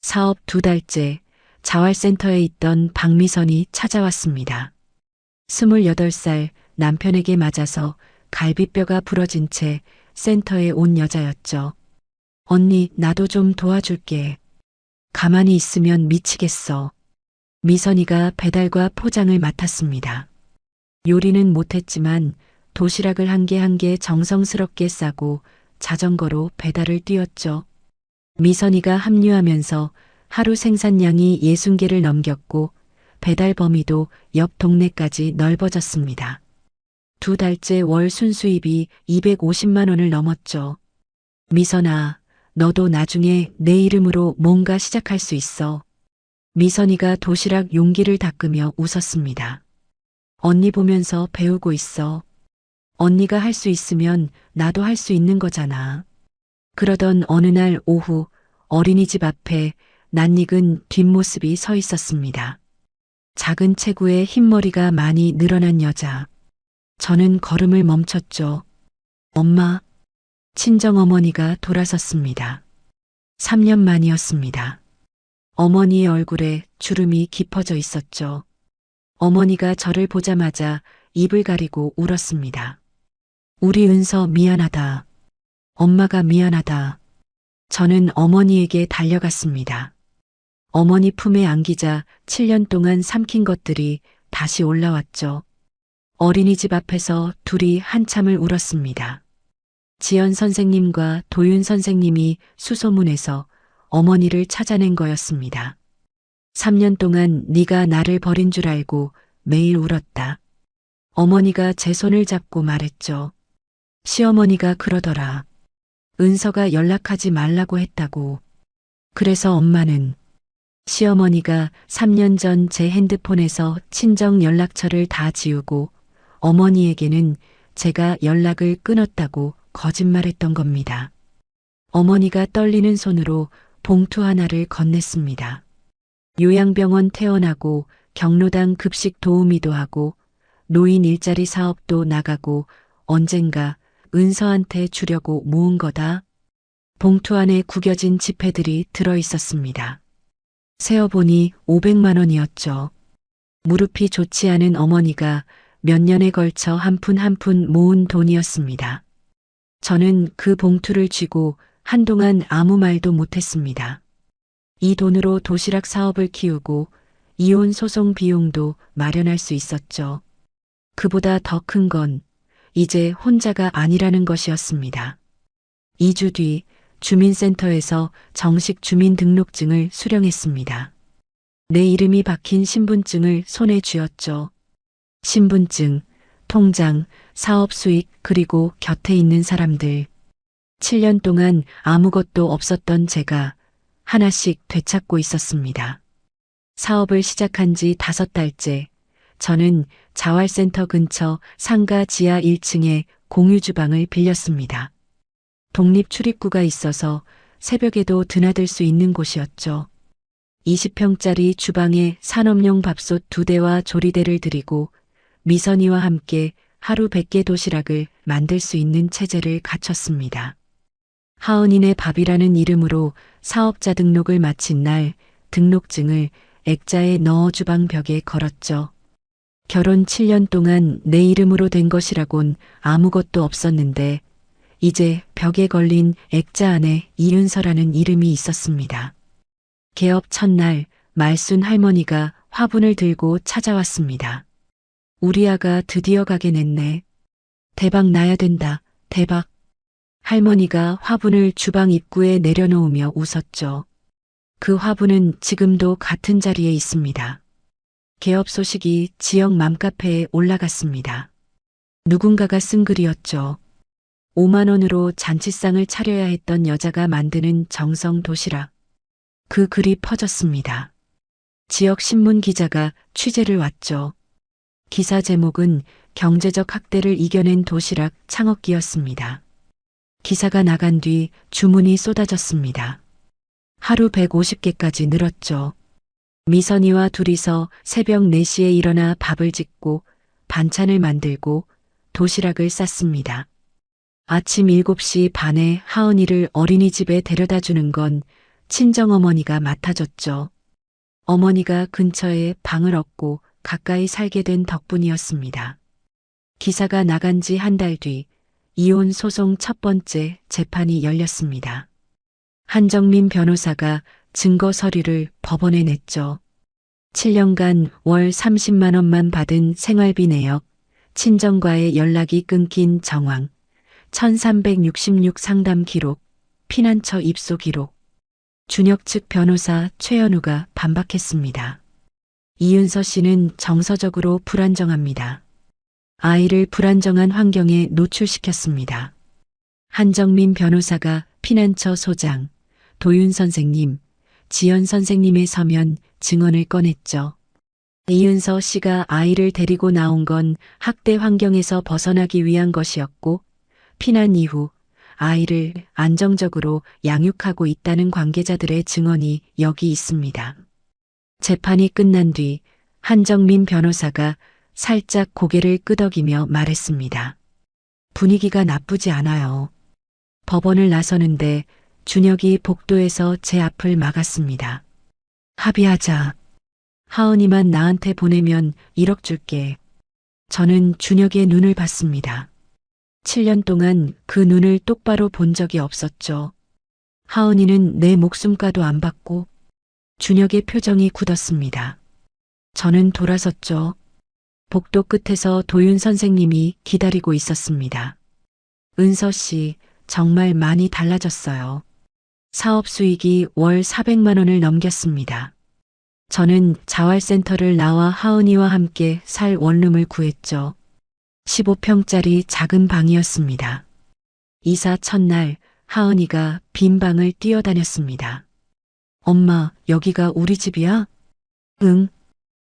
S1: 사업 두 달째 자활센터에 있던 박미선이 찾아왔습니다. 28살 남편에게 맞아서 갈비뼈가 부러진 채 센터에 온 여자였죠. 언니, 나도 좀 도와줄게. 가만히 있으면 미치겠어. 미선이가 배달과 포장을 맡았습니다. 요리는 못했지만 도시락을 한 개 한 개 정성스럽게 싸고 자전거로 배달을 뛰었죠. 미선이가 합류하면서 하루 생산량이 60개를 넘겼고 배달 범위도 옆 동네까지 넓어졌습니다. 두 달째 월 순수입이 250만 원을 넘었죠. 미선아, 너도 나중에 내 이름으로 뭔가 시작할 수 있어. 미선이가 도시락 용기를 닦으며 웃었습니다. 언니 보면서 배우고 있어. 언니가 할 수 있으면 나도 할 수 있는 거잖아. 그러던 어느 날 오후 어린이집 앞에 낯익은 뒷모습이 서 있었습니다. 작은 체구에 흰머리가 많이 늘어난 여자. 저는 걸음을 멈췄죠. 엄마. 친정어머니가 돌아섰습니다. 3년 만이었습니다. 어머니의 얼굴에 주름이 깊어져 있었죠. 어머니가 저를 보자마자 입을 가리고 울었습니다. 우리 은서 미안하다. 엄마가 미안하다. 저는 어머니에게 달려갔습니다. 어머니 품에 안기자 7년 동안 삼킨 것들이 다시 올라왔죠. 어린이집 앞에서 둘이 한참을 울었습니다. 지연 선생님과 도윤 선생님이 수소문해서 어머니를 찾아낸 거였습니다. 3년 동안 네가 나를 버린 줄 알고 매일 울었다. 어머니가 제 손을 잡고 말했죠. 시어머니가 그러더라. 은서가 연락하지 말라고 했다고. 그래서 엄마는 시어머니가 3년 전 제 핸드폰에서 친정 연락처를 다 지우고 어머니에게는 제가 연락을 끊었다고 거짓말했던 겁니다. 어머니가 떨리는 손으로 봉투 하나를 건넸습니다. 요양병원 퇴원하고 경로당 급식 도우미도 하고 노인 일자리 사업도 나가고 언젠가 은서한테 주려고 모은 거다. 봉투 안에 구겨진 지폐들이 들어 있었습니다. 세어보니 500만 원이었죠. 무릎이 좋지 않은 어머니가 몇 년에 걸쳐 한 푼 한 푼 모은 돈이었습니다. 저는 그 봉투를 쥐고 한동안 아무 말도 못했습니다. 이 돈으로 도시락 사업을 키우고 이혼 소송 비용도 마련할 수 있었죠. 그보다 더 큰 건 이제 혼자가 아니라는 것이었습니다. 2주 뒤 주민센터에서 정식 주민등록증을 수령했습니다. 내 이름이 박힌 신분증을 손에 쥐었죠. 신분증, 통장, 사업 수익 그리고 곁에 있는 사람들. 7년 동안 아무것도 없었던 제가 하나씩 되찾고 있었습니다. 사업을 시작한 지 5달째 저는 자활센터 근처 상가 지하 1층에 공유주방을 빌렸습니다. 독립 출입구가 있어서 새벽에도 드나들 수 있는 곳이었죠. 20평짜리 주방에 산업용 밥솥 2대와 조리대를 들이고 미선이와 함께 하루 100개 도시락을 만들 수 있는 체제를 갖췄습니다. 하은이네 밥이라는 이름으로 사업자 등록을 마친 날 등록증을 액자에 넣어 주방 벽에 걸었죠. 결혼 7년 동안 내 이름으로 된 것이라곤 아무것도 없었는데 이제 벽에 걸린 액자 안에 이은서라는 이름이 있었습니다. 개업 첫날 말순 할머니가 화분을 들고 찾아왔습니다. 우리 아가 드디어 가게 냈네. 대박 나야 된다. 대박. 할머니가 화분을 주방 입구에 내려놓으며 웃었죠. 그 화분은 지금도 같은 자리에 있습니다. 개업 소식이 지역 맘카페에 올라갔습니다. 누군가가 쓴 글이었죠. 5만 원으로 잔치상을 차려야 했던 여자가 만드는 정성 도시락. 그 글이 퍼졌습니다. 지역 신문 기자가 취재를 왔죠. 기사 제목은 경제적 학대를 이겨낸 도시락 창업기였습니다. 기사가 나간 뒤 주문이 쏟아졌습니다. 하루 150개까지 늘었죠. 미선이와 둘이서 새벽 4시에 일어나 밥을 짓고 반찬을 만들고 도시락을 쌌습니다. 아침 7시 반에 하은이를 어린이집에 데려다 주는 건 친정어머니가 맡아줬죠. 어머니가 근처에 방을 얻고 가까이 살게 된 덕분이었습니다. 기사가 나간 지 한 달 뒤 이혼 소송 첫 번째 재판이 열렸습니다. 한정민 변호사가 증거 서류를 법원에 냈죠. 7년간 월 30만 원만 받은 생활비 내역, 친정과의 연락이 끊긴 정황, 1366 상담 기록, 피난처 입소 기록. 준혁 측 변호사 최현우가 반박했습니다. 이윤서 씨는 정서적으로 불안정합니다. 아이를 불안정한 환경에 노출시켰습니다. 한정민 변호사가 피난처 소장, 도윤 선생님, 지연 선생님의 서면 증언을 꺼냈죠. 이윤서 씨가 아이를 데리고 나온 건 학대 환경에서 벗어나기 위한 것이었고, 피난 이후 아이를 안정적으로 양육하고 있다는 관계자들의 증언이 여기 있습니다. 재판이 끝난 뒤 한정민 변호사가 살짝 고개를 끄덕이며 말했습니다. 분위기가 나쁘지 않아요. 법원을 나서는데 준혁이 복도에서 제 앞을 막았습니다. 합의하자. 하은이만 나한테 보내면 1억 줄게. 저는 준혁의 눈을 봤습니다. 7년 동안 그 눈을 똑바로 본 적이 없었죠. 하은이는 내 목숨과도 안 받고 준혁의 표정이 굳었습니다. 저는 돌아섰죠. 복도 끝에서 도윤 선생님이 기다리고 있었습니다. 은서 씨, 정말 많이 달라졌어요. 사업 수익이 월 400만 원을 넘겼습니다. 저는 자활센터를 나와 하은이와 함께 살 원룸을 구했죠. 15평짜리 작은 방이었습니다. 이사 첫날 하은이가 빈 방을 뛰어다녔습니다. 엄마, 여기가 우리 집이야? 응.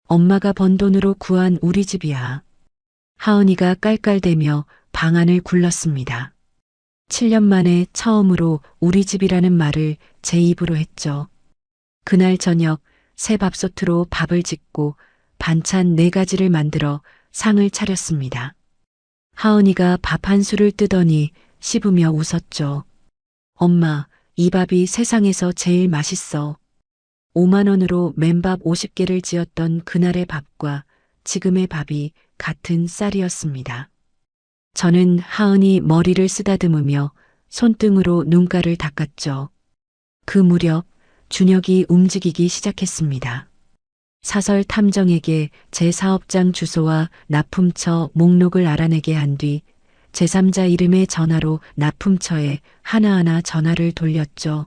S1: 엄마가 번 돈으로 구한 우리 집이야. 하은이가 깔깔대며 방 안을 굴렀습니다. 7년 만에 처음으로 우리 집이라는 말을 제 입으로 했죠. 그날 저녁 새 밥솥으로 밥을 짓고 반찬 4가지를 만들어 상을 차렸습니다. 하은이가 밥 한 술을 뜨더니 씹으며 웃었죠. 엄마, 이 밥이 세상에서 제일 맛있어. 5만 원으로 맨밥 50개를 지었던 그날의 밥과 지금의 밥이 같은 쌀이었습니다. 저는 하은이 머리를 쓰다듬으며 손등으로 눈가를 닦았죠. 그 무렵 준혁이 움직이기 시작했습니다. 사설 탐정에게 제 사업장 주소와 납품처 목록을 알아내게 한 뒤 제3자 이름의 전화로 납품처에 하나하나 전화를 돌렸죠.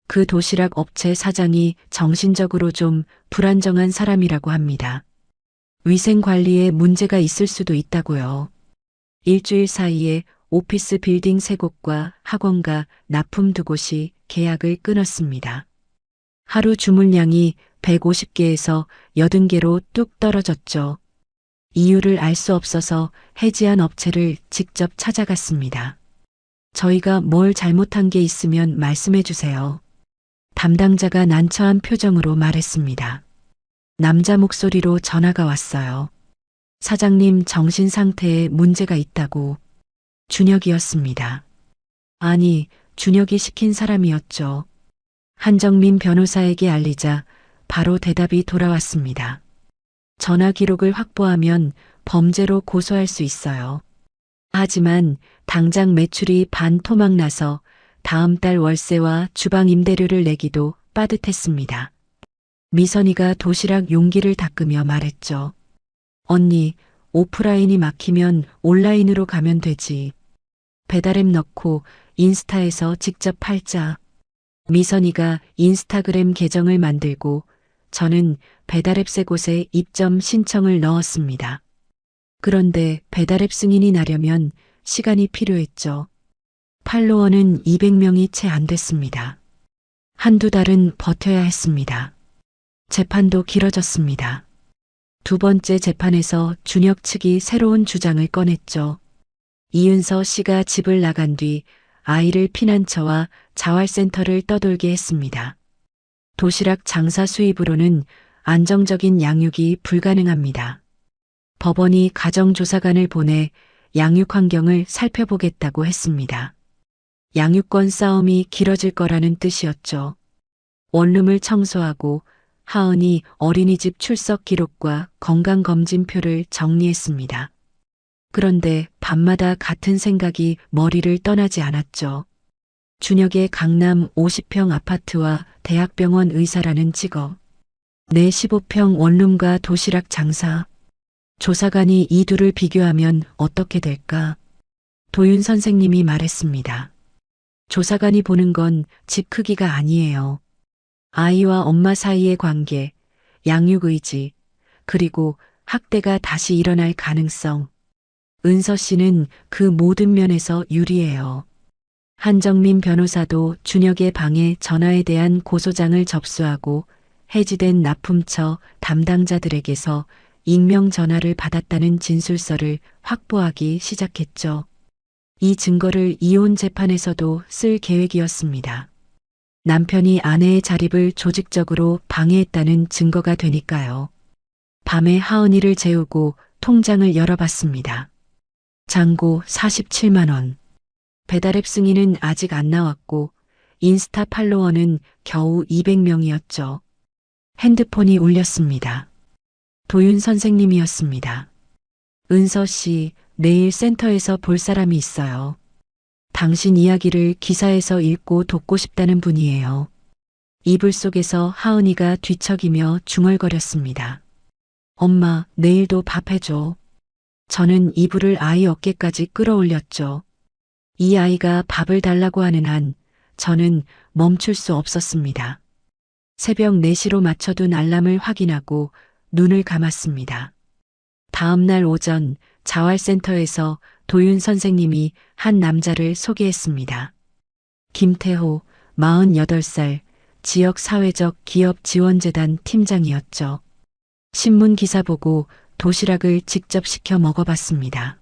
S1: 그 도시락 업체 사장이 정신적으로 좀 불안정한 사람이라고 합니다. 위생 관리에 문제가 있을 수도 있다고요. 일주일 사이에 오피스 빌딩 3곳과 학원과 납품 2곳이 계약을 끊었습니다. 하루 주문량이 150개에서 80개로 뚝 떨어졌죠. 이유를 알 수 없어서 해지한 업체를 직접 찾아갔습니다. 저희가 뭘 잘못한 게 있으면 말씀해 주세요. 담당자가 난처한 표정으로 말했습니다. 남자 목소리로 전화가 왔어요. 사장님 정신 상태에 문제가 있다고. 준혁이었습니다. 아니, 준혁이 시킨 사람이었죠. 한정민 변호사에게 알리자 바로 대답이 돌아왔습니다. 전화 기록을 확보하면 범죄로 고소할 수 있어요. 하지만 당장 매출이 반토막 나서 다음 달 월세와 주방 임대료를 내기도 빠듯했습니다. 미선이가 도시락 용기를 닦으며 말했죠. 언니, 오프라인이 막히면 온라인으로 가면 되지. 배달앱 넣고 인스타에서 직접 팔자. 미선이가 인스타그램 계정을 만들고 저는 배달앱 3곳에 입점 신청을 넣었습니다. 그런데 배달앱 승인이 나려면 시간이 필요했죠. 팔로워는 200명이 채 안 됐습니다. 한두 달은 버텨야 했습니다. 재판도 길어졌습니다. 2번째 재판에서 준혁 측이 새로운 주장을 꺼냈죠. 이윤서 씨가 집을 나간 뒤 아이를 피난처와 자활센터를 떠돌게 했습니다. 도시락 장사 수입으로는 안정적인 양육이 불가능합니다. 법원이 가정조사관을 보내 양육 환경을 살펴보겠다고 했습니다. 양육권 싸움이 길어질 거라는 뜻이었죠. 원룸을 청소하고 하은이 어린이집 출석 기록과 건강검진표를 정리했습니다. 그런데 밤마다 같은 생각이 머리를 떠나지 않았죠. 준혁의 강남 50평 아파트와 대학병원 의사라는 직업, 내 15평 원룸과 도시락 장사. 조사관이 이 둘을 비교하면 어떻게 될까? 도윤 선생님이 말했습니다. 조사관이 보는 건 집 크기가 아니에요. 아이와 엄마 사이의 관계, 양육 의지, 그리고 학대가 다시 일어날 가능성. 은서 씨는 그 모든 면에서 유리해요. 한정민 변호사도 준혁의 방에 전화에 대한 고소장을 접수하고 해지된 납품처 담당자들에게서 익명 전화를 받았다는 진술서를 확보하기 시작했죠. 이 증거를 이혼 재판에서도 쓸 계획이었습니다. 남편이 아내의 자립을 조직적으로 방해했다는 증거가 되니까요. 밤에 하은이를 재우고 통장을 열어봤습니다. 잔고 47만 원. 배달앱 승인은 아직 안 나왔고 인스타 팔로워는 겨우 200명이었죠. 핸드폰이 울렸습니다. 도윤 선생님이었습니다. 은서 씨, 내일 센터에서 볼 사람이 있어요. 당신 이야기를 기사에서 읽고 돕고 싶다는 분이에요. 이불 속에서 하은이가 뒤척이며 중얼거렸습니다. 엄마, 내일도 밥 해줘. 저는 이불을 아이 어깨까지 끌어올렸죠. 이 아이가 밥을 달라고 하는 한 저는 멈출 수 없었습니다. 새벽 4시로 맞춰둔 알람을 확인하고 눈을 감았습니다. 다음 날 오전 자활센터에서 도윤 선생님이 한 남자를 소개했습니다. 김태호, 48살, 지역사회적 기업지원재단 팀장이었죠. 신문 기사 보고 도시락을 직접 시켜 먹어봤습니다.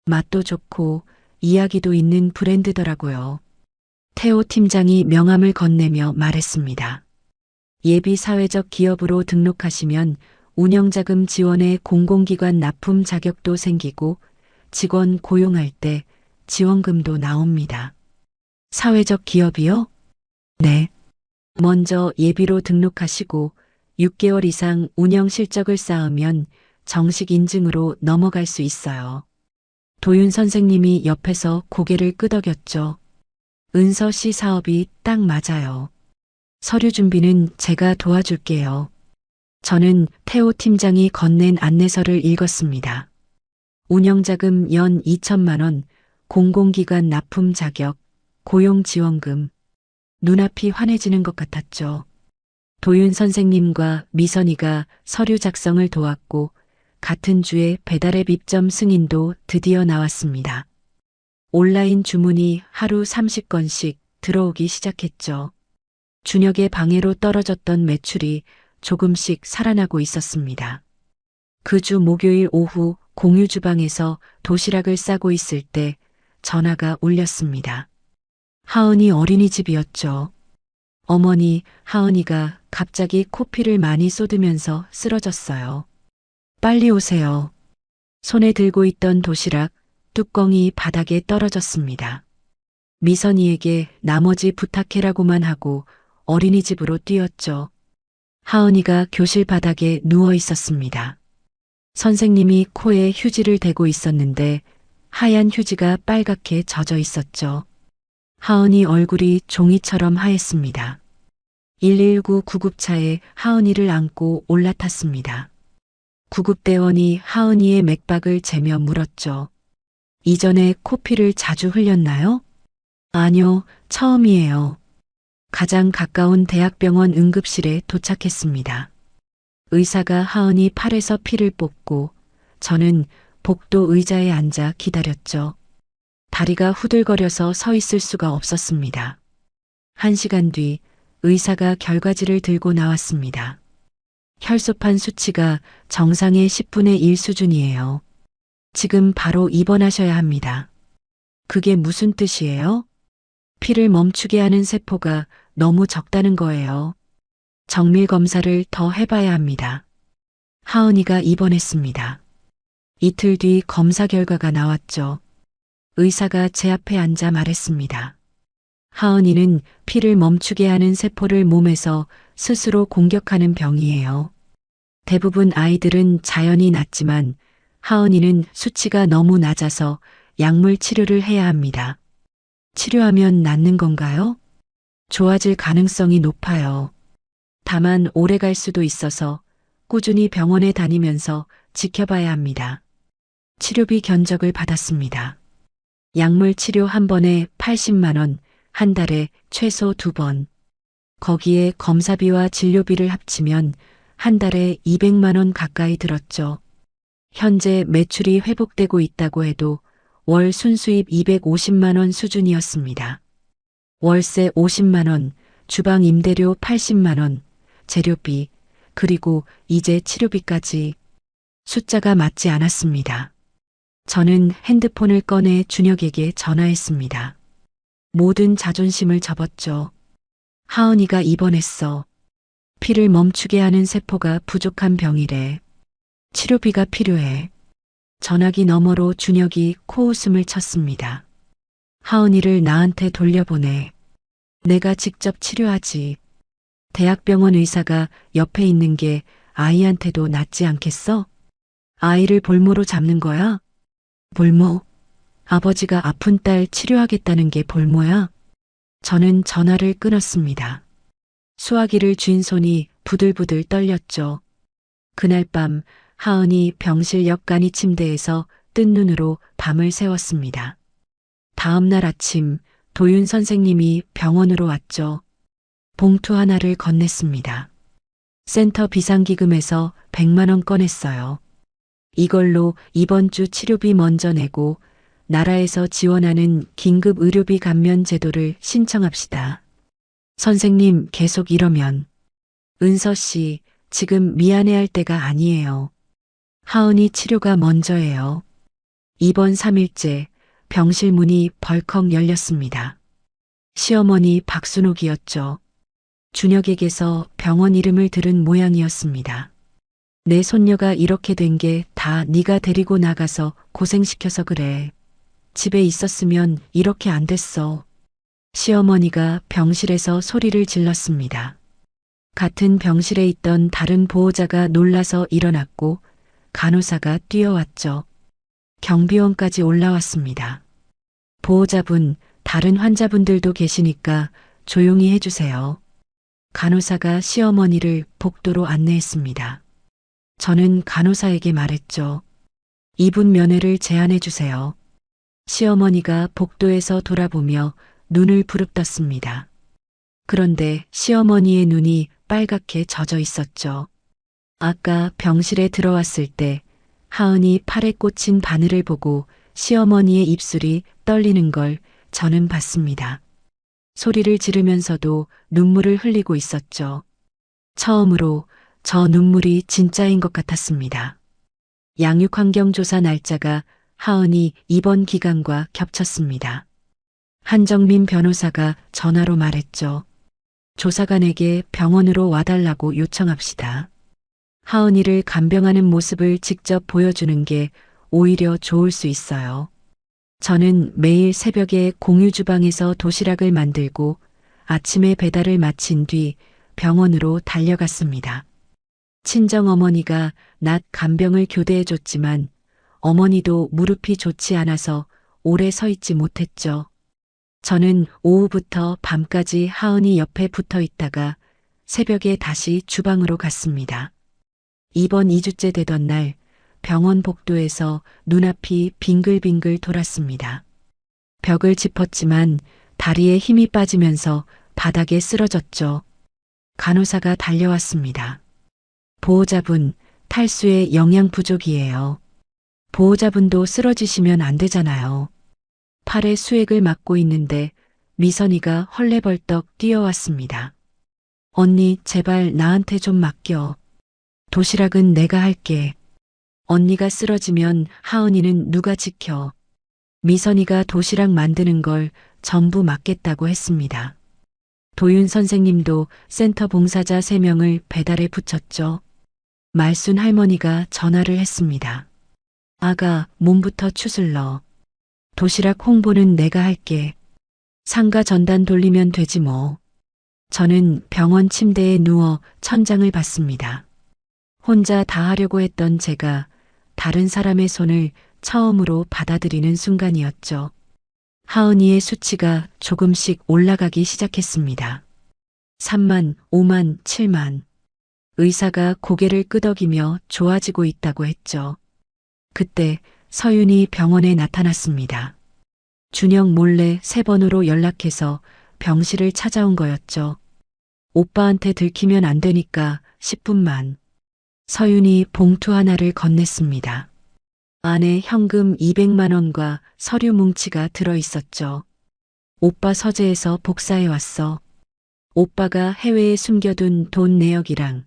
S1: 맛도 좋고 이야기도 있는 브랜드더라고요. 태호 팀장이 명함을 건네며 말했습니다. 예비 사회적 기업으로 등록하시면 운영자금 지원에 공공기관 납품 자격도 생기고 직원 고용할 때 지원금도 나옵니다. 사회적 기업이요? 네. 먼저 예비로 등록하시고 6개월 이상 운영 실적을 쌓으면 정식 인증으로 넘어갈 수 있어요. 도윤 선생님이 옆에서 고개를 끄덕였죠. 은서 씨 사업이 딱 맞아요. 서류 준비는 제가 도와줄게요. 저는 태호 팀장이 건넨 안내서를 읽었습니다. 운영자금 연 2천만 원, 공공기관 납품 자격, 고용지원금. 눈앞이 환해지는 것 같았죠. 도윤 선생님과 미선이가 서류 작성을 도왔고 같은 주에 배달앱 입점 승인도 드디어 나왔습니다. 온라인 주문이 하루 30건씩 들어오기 시작했죠. 준혁의 방해로 떨어졌던 매출이 조금씩 살아나고 있었습니다. 그 주 목요일 오후 공유 주방에서 도시락을 싸고 있을 때 전화가 울렸습니다. 하은이 어린이집이었죠. 어머니, 하은이가 갑자기 코피를 많이 쏟으면서 쓰러졌어요. 빨리 오세요. 손에 들고 있던 도시락 뚜껑이 바닥에 떨어졌습니다. 미선이에게 나머지 부탁해라고만 하고 어린이집으로 뛰었죠. 하은이가 교실 바닥에 누워 있었습니다. 선생님이 코에 휴지를 대고 있었는데 하얀 휴지가 빨갛게 젖어 있었죠. 하은이 얼굴이 종이처럼 하였습니다. 119 구급차에 하은이를 안고 올라탔습니다. 구급대원이 하은이의 맥박을 재며 물었죠. 이전에 코피를 자주 흘렸나요? 아니요, 처음이에요. 가장 가까운 대학병원 응급실에 도착했습니다. 의사가 하은이 팔에서 피를 뽑고 저는 복도 의자에 앉아 기다렸죠. 다리가 후들거려서 서 있을 수가 없었습니다. 1시간 뒤 의사가 결과지를 들고 나왔습니다. 혈소판 수치가 정상의 10분의 1 수준이에요. 지금 바로 입원하셔야 합니다. 그게 무슨 뜻이에요? 피를 멈추게 하는 세포가 너무 적다는 거예요. 정밀 검사를 더 해봐야 합니다. 하은이가 입원했습니다. 이틀 뒤 검사 결과가 나왔죠. 의사가 제 앞에 앉아 말했습니다. 하은이는 피를 멈추게 하는 세포를 몸에서 스스로 공격하는 병이에요. 대부분 아이들은 자연히 낫지만 하은이는 수치가 너무 낮아서 약물 치료를 해야 합니다. 치료하면 낫는 건가요? 좋아질 가능성이 높아요. 다만 오래 갈 수도 있어서 꾸준히 병원에 다니면서 지켜봐야 합니다. 치료비 견적을 받았습니다. 약물 치료 한 번에 80만 원, 한 달에 최소 2번. 거기에 검사비와 진료비를 합치면 한 달에 200만 원 가까이 들었죠. 현재 매출이 회복되고 있다고 해도 월 순수입 250만 원 수준이었습니다. 월세 50만 원, 주방 임대료 80만 원, 재료비, 그리고 이제 치료비까지 숫자가 맞지 않았습니다. 저는 핸드폰을 꺼내 준혁에게 전화했습니다. 모든 자존심을 접었죠. 하은이가 입원했어. 피를 멈추게 하는 세포가 부족한 병이래. 치료비가 필요해. 전화기 너머로 준혁이 코웃음을 쳤습니다. 하은이를 나한테 돌려보내. 내가 직접 치료하지. 대학병원 의사가 옆에 있는 게 아이한테도 낫지 않겠어? 아이를 볼모로 잡는 거야? 볼모? 아버지가 아픈 딸 치료하겠다는 게 볼모야? 저는 전화를 끊었습니다. 수화기를 쥔 손이 부들부들 떨렸죠. 그날 밤 하은이 병실 옆간이 침대에서 뜬 눈으로 밤을 새웠습니다. 다음 날 아침 도윤 선생님이 병원으로 왔죠. 봉투 하나를 건넸습니다. 센터 비상기금에서 100만 원 꺼냈어요. 이걸로 이번 주 치료비 먼저 내고 나라에서 지원하는 긴급 의료비 감면 제도를 신청합시다. 선생님 계속 이러면 은서 씨 지금 미안해할 때가 아니에요. 하은이 치료가 먼저예요. 입원 3일째 병실 문이 벌컥 열렸습니다. 시어머니 박순옥이었죠. 준혁에게서 병원 이름을 들은 모양이었습니다. 내 손녀가 이렇게 된 게 다 네가 데리고 나가서 고생시켜서 그래. 집에 있었으면 이렇게 안 됐어. 시어머니가 병실에서 소리를 질렀습니다. 같은 병실에 있던 다른 보호자가 놀라서 일어났고 간호사가 뛰어왔죠. 경비원까지 올라왔습니다. 보호자분, 다른 환자분들도 계시니까 조용히 해주세요. 간호사가 시어머니를 복도로 안내했습니다. 저는 간호사에게 말했죠. 이분 면회를 제안해 주세요. 시어머니가 복도에서 돌아보며 눈을 부릅떴습니다. 그런데 시어머니의 눈이 빨갛게 젖어 있었죠. 아까 병실에 들어왔을 때 하은이 팔에 꽂힌 바늘을 보고 시어머니의 입술이 떨리는 걸 저는 봤습니다. 소리를 지르면서도 눈물을 흘리고 있었죠. 처음으로 저 눈물이 진짜인 것 같았습니다. 양육환경조사 날짜가 하은이 입원 기간과 겹쳤습니다. 한정민 변호사가 전화로 말했죠. 조사관에게 병원으로 와달라고 요청합시다. 하은이를 간병하는 모습을 직접 보여주는 게 오히려 좋을 수 있어요. 저는 매일 새벽에 공유 주방에서 도시락을 만들고 아침에 배달을 마친 뒤 병원으로 달려갔습니다. 친정어머니가 낮 간병을 교대해줬지만 어머니도 무릎이 좋지 않아서 오래 서 있지 못했죠. 저는 오후부터 밤까지 하은이 옆에 붙어 있다가 새벽에 다시 주방으로 갔습니다. 입원 2주째 되던 날 병원 복도에서 눈앞이 빙글빙글 돌았습니다. 벽을 짚었지만 다리에 힘이 빠지면서 바닥에 쓰러졌죠. 간호사가 달려왔습니다. 보호자분, 탈수에 영양 부족이에요. 보호자분도 쓰러지시면 안 되잖아요. 팔에 수액을 맞고 있는데 미선이가 헐레벌떡 뛰어왔습니다. 언니, 제발 나한테 좀 맡겨. 도시락은 내가 할게. 언니가 쓰러지면 하은이는 누가 지켜. 미선이가 도시락 만드는 걸 전부 맡겠다고 했습니다. 도윤 선생님도 센터 봉사자 3명을 배달에 붙였죠. 말순 할머니가 전화를 했습니다. 아가, 몸부터 추슬러. 도시락 홍보는 내가 할게. 상가 전단 돌리면 되지 뭐. 저는 병원 침대에 누워 천장을 봤습니다. 혼자 다 하려고 했던 제가 다른 사람의 손을 처음으로 받아들이는 순간이었죠. 하은이의 수치가 조금씩 올라가기 시작했습니다. 3만, 5만, 7만. 의사가 고개를 끄덕이며 좋아지고 있다고 했죠. 그때 서윤이 병원에 나타났습니다. 준영 몰래 3번으로 연락해서 병실을 찾아온 거였죠. 오빠한테 들키면 안 되니까 10분만. 서윤이 봉투 하나를 건넸습니다. 안에 현금 200만 원과 서류 뭉치가 들어 있었죠. 오빠 서재에서 복사해 왔어. 오빠가 해외에 숨겨둔 돈 내역이랑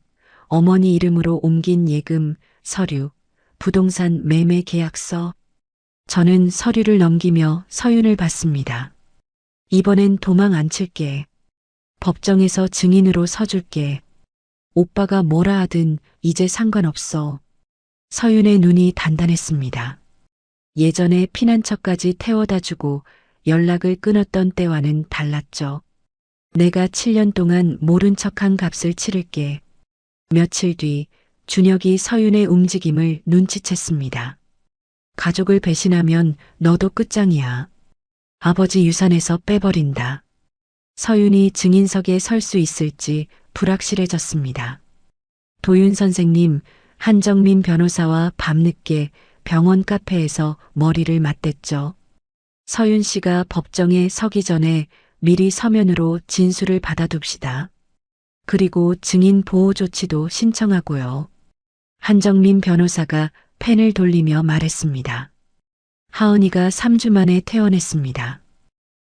S1: 어머니 이름으로 옮긴 예금, 서류, 부동산 매매 계약서. 저는 서류를 넘기며 서윤을 봤습니다. 이번엔 도망 안 칠게. 법정에서 증인으로 서줄게. 오빠가 뭐라 하든 이제 상관없어. 서윤의 눈이 단단했습니다. 예전에 피난처까지 태워다 주고 연락을 끊었던 때와는 달랐죠. 내가 7년 동안 모른 척한 값을 치를게. 며칠 뒤 준혁이 서윤의 움직임을 눈치챘습니다. 가족을 배신하면 너도 끝장이야. 아버지 유산에서 빼버린다. 서윤이 증인석에 설 수 있을지 불확실해졌습니다. 도윤 선생님, 한정민 변호사와 밤늦게 병원 카페에서 머리를 맞댔죠. 서윤 씨가 법정에 서기 전에 미리 서면으로 진술을 받아둡시다. 그리고 증인 보호 조치도 신청하고요. 한정민 변호사가 펜을 돌리며 말했습니다. 하은이가 3주 만에 퇴원했습니다.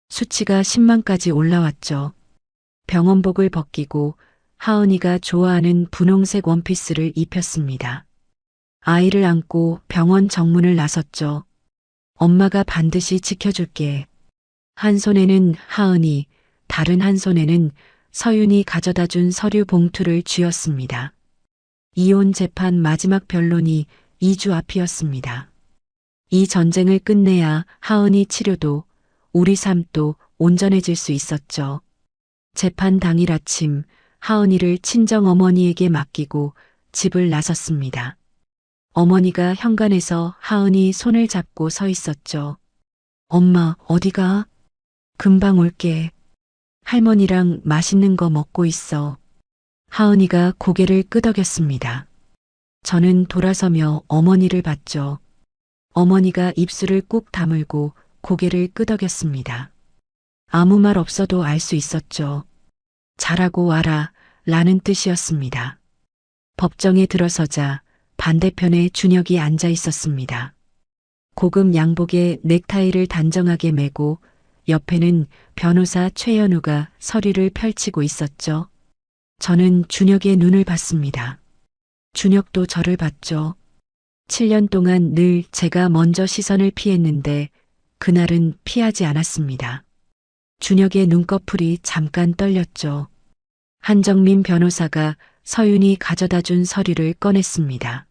S1: 수치가 10만까지 올라왔죠. 병원복을 벗기고 하은이가 좋아하는 분홍색 원피스를 입혔습니다. 아이를 안고 병원 정문을 나섰죠. 엄마가 반드시 지켜줄게. 한 손에는 하은이, 다른 한 손에는 서윤이 가져다 준 서류 봉투를 쥐었습니다. 이혼 재판 마지막 변론이 2주 앞이었습니다. 이 전쟁을 끝내야 하은이 치료도 우리 삶도 온전해질 수 있었죠. 재판 당일 아침 하은이를 친정 어머니에게 맡기고 집을 나섰습니다. 어머니가 현관에서 하은이 손을 잡고 서 있었죠. 엄마, 어디가? 금방 올게. 할머니랑 맛있는 거 먹고 있어. 하은이가 고개를 끄덕였습니다. 저는 돌아서며 어머니를 봤죠. 어머니가 입술을 꾹 다물고 고개를 끄덕였습니다. 아무 말 없어도 알 수 있었죠. 잘하고 와라 라는 뜻이었습니다. 법정에 들어서자 반대편에 준혁이 앉아 있었습니다. 고급 양복에 넥타이를 단정하게 매고 옆에는 변호사 최연우가 서류를 펼치고 있었죠. 저는 준혁의 눈을 봤습니다. 준혁도 저를 봤죠. 7년 동안 늘 제가 먼저 시선을 피했는데 그날은 피하지 않았습니다. 준혁의 눈꺼풀이 잠깐 떨렸죠. 한정민 변호사가 서윤이 가져다 준 서류를 꺼냈습니다.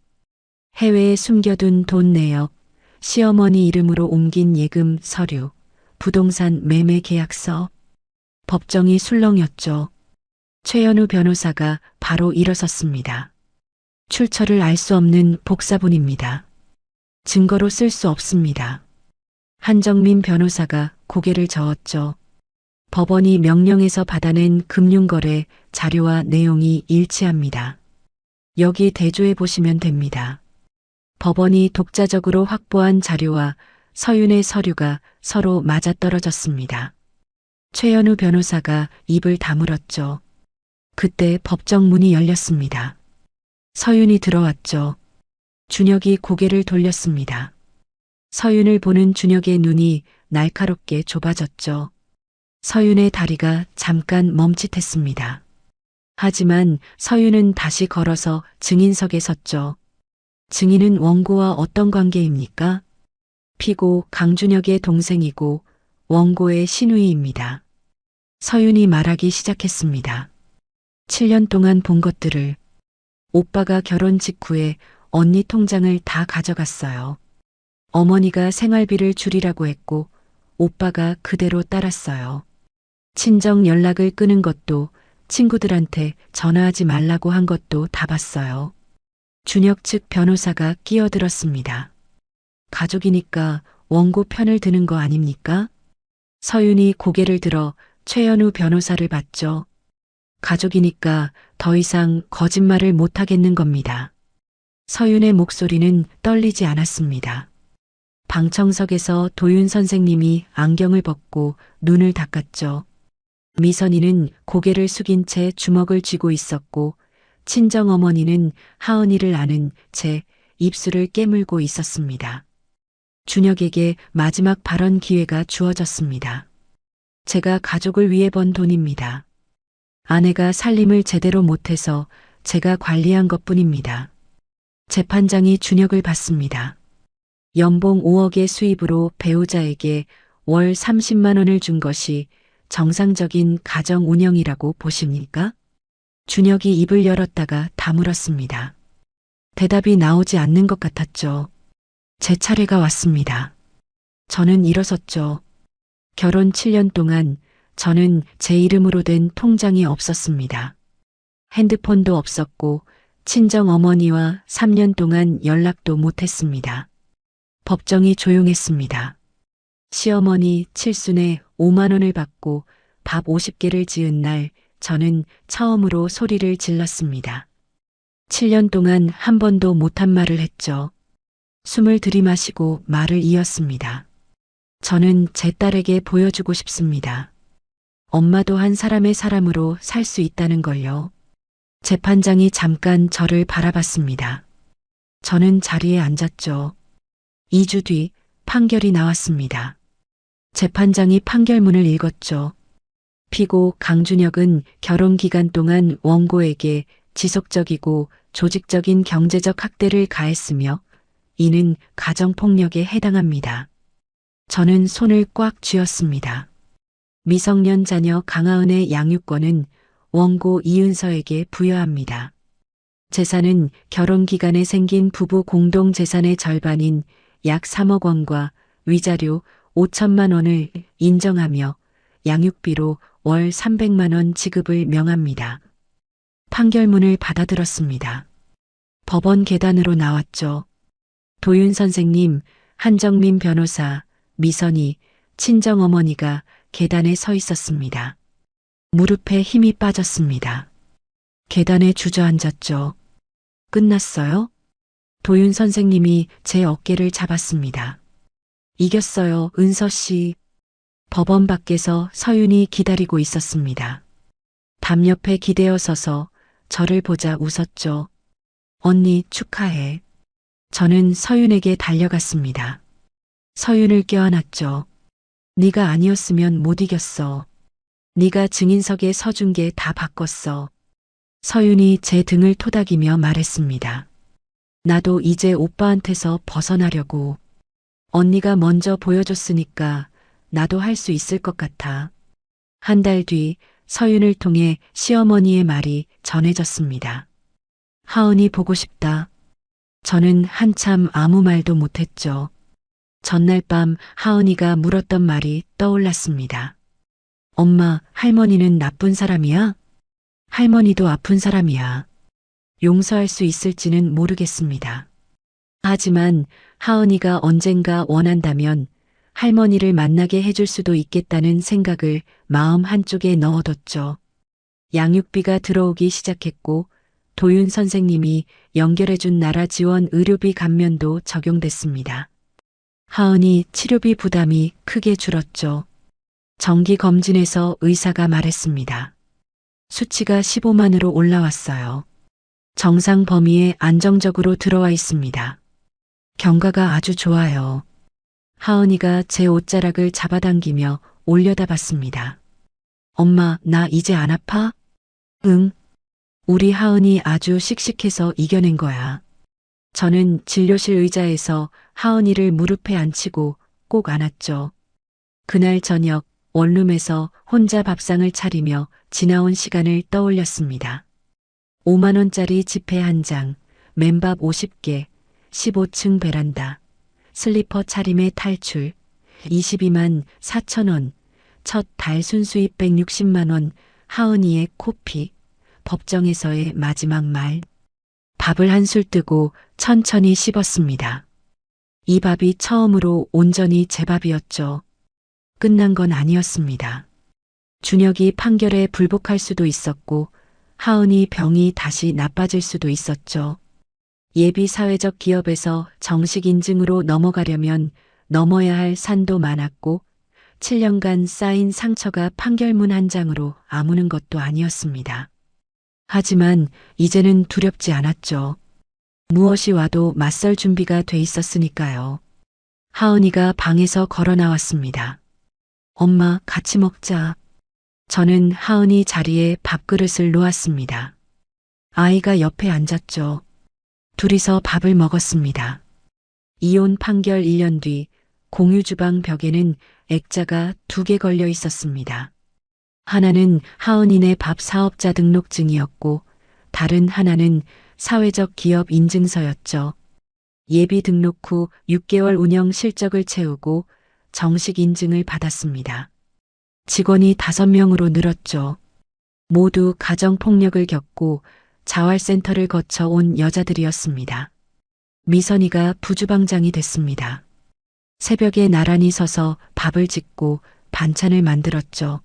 S1: 해외에 숨겨둔 돈 내역, 시어머니 이름으로 옮긴 예금 서류, 부동산 매매 계약서. 법정이 술렁였죠. 최연우 변호사가 바로 일어섰습니다. 출처를 알 수 없는 복사본입니다. 증거로 쓸 수 없습니다. 한정민 변호사가 고개를 저었죠. 법원이 명령해서 받아낸 금융거래 자료와 내용이 일치합니다. 여기 대조해 보시면 됩니다. 법원이 독자적으로 확보한 자료와 서윤의 서류가 서로 맞아떨어졌습니다. 최연우 변호사가 입을 다물었죠. 그때 법정 문이 열렸습니다. 서윤이 들어왔죠. 준혁이 고개를 돌렸습니다. 서윤을 보는 준혁의 눈이 날카롭게 좁아졌죠. 서윤의 다리가 잠깐 멈칫했습니다. 하지만 서윤은 다시 걸어서 증인석에 섰죠. 증인은 원고와 어떤 관계입니까? 피고 강준혁의 동생이고 원고의 시누이입니다. 서윤이 말하기 시작했습니다. 7년 동안 본 것들을 오빠가 결혼 직후에 언니 통장을 다 가져갔어요. 어머니가 생활비를 줄이라고 했고 오빠가 그대로 따랐어요. 친정 연락을 끊은 것도 친구들한테 전화하지 말라고 한 것도 다 봤어요. 준혁 측 변호사가 끼어들었습니다. 가족이니까 원고 편을 드는 거 아닙니까? 서윤이 고개를 들어 최연우 변호사를 봤죠. 가족이니까 더 이상 거짓말을 못하겠는 겁니다. 서윤의 목소리는 떨리지 않았습니다. 방청석에서 도윤 선생님이 안경을 벗고 눈을 닦았죠. 미선이는 고개를 숙인 채 주먹을 쥐고 있었고 친정어머니는 하은이를 아는 채 입술을 깨물고 있었습니다. 준혁에게 마지막 발언 기회가 주어졌습니다. 제가 가족을 위해 번 돈입니다. 아내가 살림을 제대로 못해서 제가 관리한 것뿐입니다. 재판장이 준혁을 받습니다. 연봉 5억의 수입으로 배우자에게 월 30만 원을 준 것이 정상적인 가정 운영이라고 보십니까? 준혁이 입을 열었다가 다물었습니다. 대답이 나오지 않는 것 같았죠. 제 차례가 왔습니다. 저는 일어섰죠. 결혼 7년 동안 저는 제 이름으로 된 통장이 없었습니다. 핸드폰도 없었고 친정 어머니와 3년 동안 연락도 못했습니다. 법정이 조용했습니다. 시어머니 칠순에 5만 원을 받고 밥 50개를 지은 날 저는 처음으로 소리를 질렀습니다. 7년 동안 한 번도 못한 말을 했죠. 숨을 들이마시고 말을 이었습니다. 저는 제 딸에게 보여주고 싶습니다. 엄마도 한 사람의 사람으로 살 수 있다는 걸요. 재판장이 잠깐 저를 바라봤습니다. 저는 자리에 앉았죠. 2주 뒤 판결이 나왔습니다. 재판장이 판결문을 읽었죠. 피고 강준혁은 결혼 기간 동안 원고에게 지속적이고 조직적인 경제적 학대를 가했으며 이는 가정폭력에 해당합니다. 저는 손을 꽉 쥐었습니다. 미성년 자녀 강하은의 양육권은 원고 이은서에게 부여합니다. 재산은 결혼 기간에 생긴 부부 공동 재산의 절반인 약 3억 원과 위자료 5천만 원을 인정하며 양육비로 월 300만 원 지급을 명합니다. 판결문을 받아들었습니다. 법원 계단으로 나왔죠. 도윤 선생님, 한정민 변호사, 미선이, 친정어머니가 계단에 서 있었습니다. 무릎에 힘이 빠졌습니다. 계단에 주저앉았죠. 끝났어요? 도윤 선생님이 제 어깨를 잡았습니다. 이겼어요, 은서 씨. 법원 밖에서 서윤이 기다리고 있었습니다. 담 옆에 기대어 서서 저를 보자 웃었죠. 언니 축하해. 저는 서윤에게 달려갔습니다. 서윤을 껴안았죠. 네가 아니었으면 못 이겼어. 네가 증인석에 서준 게 다 바꿨어. 서윤이 제 등을 토닥이며 말했습니다. 나도 이제 오빠한테서 벗어나려고. 언니가 먼저 보여줬으니까 나도 할 수 있을 것 같아. 한 달 뒤 서윤을 통해 시어머니의 말이 전해졌습니다. 하은이 보고 싶다. 저는 한참 아무 말도 못했죠. 전날 밤 하은이가 물었던 말이 떠올랐습니다. 엄마, 할머니는 나쁜 사람이야? 할머니도 아픈 사람이야. 용서할 수 있을지는 모르겠습니다. 하지만 하은이가 언젠가 원한다면 할머니를 만나게 해줄 수도 있겠다는 생각을 마음 한쪽에 넣어뒀죠. 양육비가 들어오기 시작했고 도윤 선생님이 연결해준 나라 지원 의료비 감면도 적용됐습니다. 하은이 치료비 부담이 크게 줄었죠. 정기 검진에서 의사가 말했습니다. 수치가 15만으로 올라왔어요. 정상 범위에 안정적으로 들어와 있습니다. 경과가 아주 좋아요. 하은이가 제 옷자락을 잡아당기며 올려다 봤습니다. 엄마, 나 이제 안 아파? 응. 우리 하은이 아주 씩씩해서 이겨낸 거야. 저는 진료실 의자에서 하은이를 무릎에 앉히고 꼭 안았죠. 그날 저녁 원룸에서 혼자 밥상을 차리며 지나온 시간을 떠올렸습니다. 5만 원짜리 지폐 한 장, 맨밥 50개, 15층 베란다. 슬리퍼 차림의 탈출. 22만 4천 원. 첫 달 순수입 160만 원. 하은이의 코피. 법정에서의 마지막 말. 밥을 한술 뜨고 천천히 씹었습니다. 이 밥이 처음으로 온전히 제 밥이었죠. 끝난 건 아니었습니다. 준혁이 판결에 불복할 수도 있었고 하은이 병이 다시 나빠질 수도 있었죠. 예비 사회적 기업에서 정식 인증으로 넘어가려면 넘어야 할 산도 많았고 7년간 쌓인 상처가 판결문 한 장으로 아무는 것도 아니었습니다. 하지만 이제는 두렵지 않았죠. 무엇이 와도 맞설 준비가 돼 있었으니까요. 하은이가 방에서 걸어 나왔습니다. 엄마, 같이 먹자. 저는 하은이 자리에 밥그릇을 놓았습니다. 아이가 옆에 앉았죠. 둘이서 밥을 먹었습니다. 이혼 판결 1년 뒤 공유주방 벽에는 액자가 2개 걸려 있었습니다. 하나는 하은이네 밥 사업자 등록증이었고 다른 하나는 사회적 기업 인증서였죠. 예비 등록 후 6개월 운영 실적을 채우고 정식 인증을 받았습니다. 직원이 5명으로 늘었죠. 모두 가정폭력을 겪고 자활센터를 거쳐 온 여자들이었습니다. 미선이가 부주방장이 됐습니다. 새벽에 나란히 서서 밥을 짓고 반찬을 만들었죠.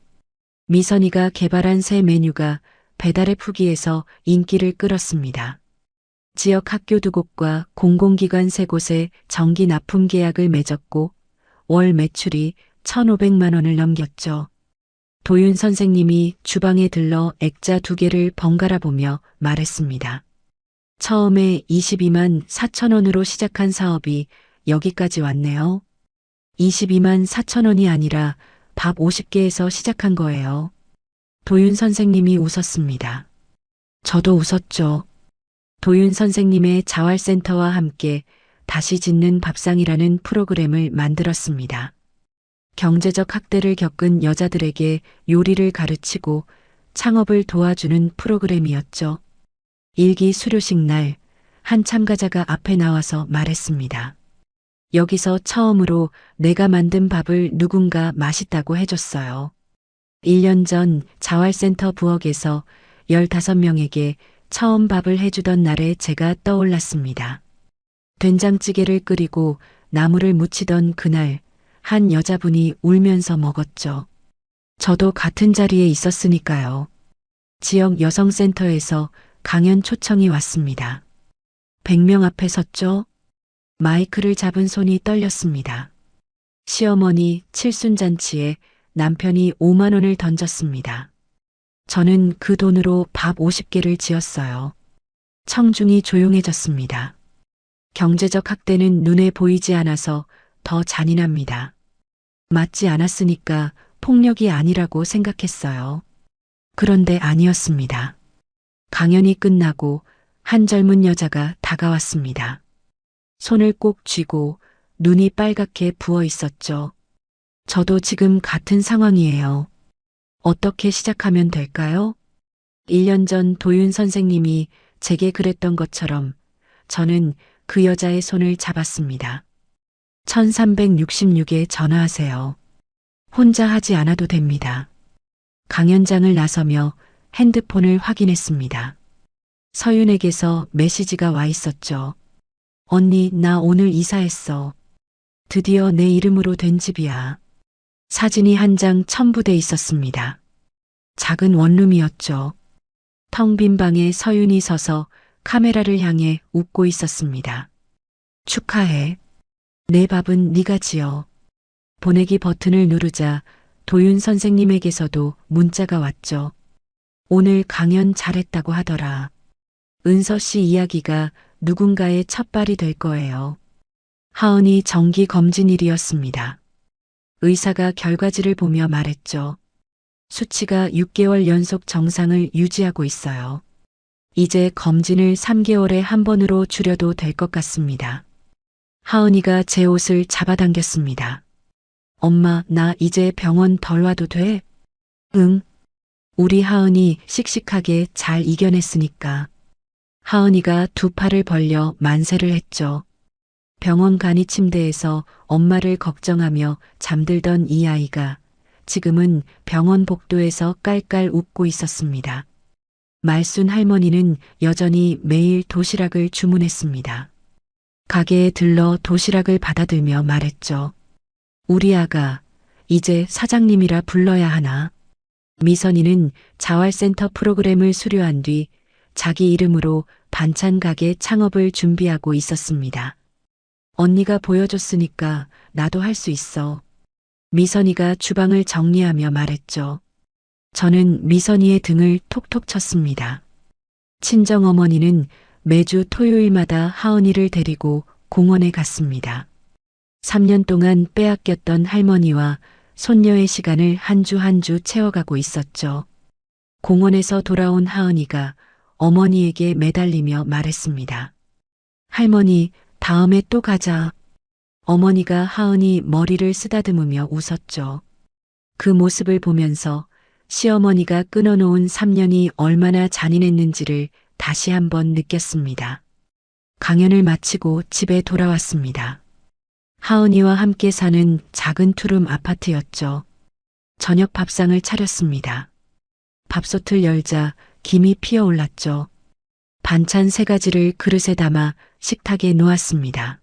S1: 미선이가 개발한 새 메뉴가 배달앱 후기에서 인기를 끌었습니다. 지역 학교 2곳과 공공기관 3곳에 정기 납품 계약을 맺었고 월 매출이 1,500만 원을 넘겼죠. 도윤 선생님이 주방에 들러 액자 2개를 번갈아 보며 말했습니다. 처음에 22만 4천 원으로 시작한 사업이 여기까지 왔네요. 22만 4천 원이 아니라 밥 50개에서 시작한 거예요. 도윤 선생님이 웃었습니다. 저도 웃었죠. 도윤 선생님의 자활센터와 함께 다시 짓는 밥상이라는 프로그램을 만들었습니다. 경제적 학대를 겪은 여자들에게 요리를 가르치고 창업을 도와주는 프로그램이었죠. 일기 수료식 날 한 참가자가 앞에 나와서 말했습니다. 여기서 처음으로 내가 만든 밥을 누군가 맛있다고 해줬어요. 1년 전 자활센터 부엌에서 15명에게 처음 밥을 해주던 날에 제가 떠올랐습니다. 된장찌개를 끓이고 나물을 무치던 그날 한 여자분이 울면서 먹었죠. 저도 같은 자리에 있었으니까요. 지역 여성센터에서 강연 초청이 왔습니다. 100명 앞에 섰죠. 마이크를 잡은 손이 떨렸습니다. 시어머니 칠순잔치에 남편이 5만 원을 던졌습니다. 저는 그 돈으로 밥 50개를 지었어요. 청중이 조용해졌습니다. 경제적 학대는 눈에 보이지 않아서 더 잔인합니다. 맞지 않았으니까 폭력이 아니라고 생각했어요. 그런데 아니었습니다. 강연이 끝나고 한 젊은 여자가 다가왔습니다. 손을 꼭 쥐고 눈이 빨갛게 부어 있었죠. 저도 지금 같은 상황이에요. 어떻게 시작하면 될까요? 1년 전 도윤 선생님이 제게 그랬던 것처럼 저는 그 여자의 손을 잡았습니다. 1366에 전화하세요. 혼자 하지 않아도 됩니다. 강연장을 나서며 핸드폰을 확인했습니다. 서윤에게서 메시지가 와 있었죠. 언니, 나 오늘 이사했어. 드디어 내 이름으로 된 집이야. 사진이 한 장 첨부돼 있었습니다. 작은 원룸이었죠. 텅 빈 방에 서윤이 서서 카메라를 향해 웃고 있었습니다. 축하해. 내 밥은 네가 지어. 보내기 버튼을 누르자 도윤 선생님에게서도 문자가 왔죠. 오늘 강연 잘했다고 하더라. 은서 씨 이야기가 누군가의 첫발이 될 거예요. 하은이 정기 검진일이었습니다. 의사가 결과지를 보며 말했죠. 수치가 6개월 연속 정상을 유지하고 있어요. 이제 검진을 3개월에 한 번으로 줄여도 될 것 같습니다. 하은이가 제 옷을 잡아당겼습니다. 엄마, 나 이제 병원 덜 와도 돼? 응. 우리 하은이 씩씩하게 잘 이겨냈으니까. 하은이가 2팔을 벌려 만세를 했죠. 병원 간이 침대에서 엄마를 걱정하며 잠들던 이 아이가 지금은 병원 복도에서 깔깔 웃고 있었습니다. 말순 할머니는 여전히 매일 도시락을 주문했습니다. 가게에 들러 도시락을 받아들며 말했죠. 우리 아가 이제 사장님이라 불러야 하나? 미선이는 자활센터 프로그램을 수료한 뒤 자기 이름으로 반찬 가게 창업을 준비하고 있었습니다. 언니가 보여줬으니까 나도 할 수 있어. 미선이가 주방을 정리하며 말했죠. 저는 미선이의 등을 톡톡 쳤습니다. 친정어머니는 매주 토요일마다 하은이를 데리고 공원에 갔습니다. 3년 동안 빼앗겼던 할머니와 손녀의 시간을 한 주 한 주 채워가고 있었죠. 공원에서 돌아온 하은이가 어머니에게 매달리며 말했습니다. 할머니, 다음에 또 가자. 어머니가 하은이 머리를 쓰다듬으며 웃었죠. 그 모습을 보면서 시어머니가 끊어놓은 3년이 얼마나 잔인했는지를 다시 한번 느꼈습니다. 강연을 마치고 집에 돌아왔습니다. 하은이와 함께 사는 작은 투룸 아파트였죠. 저녁 밥상을 차렸습니다. 밥솥을 열자 김이 피어올랐죠. 반찬 3가지를 그릇에 담아 식탁에 놓았습니다.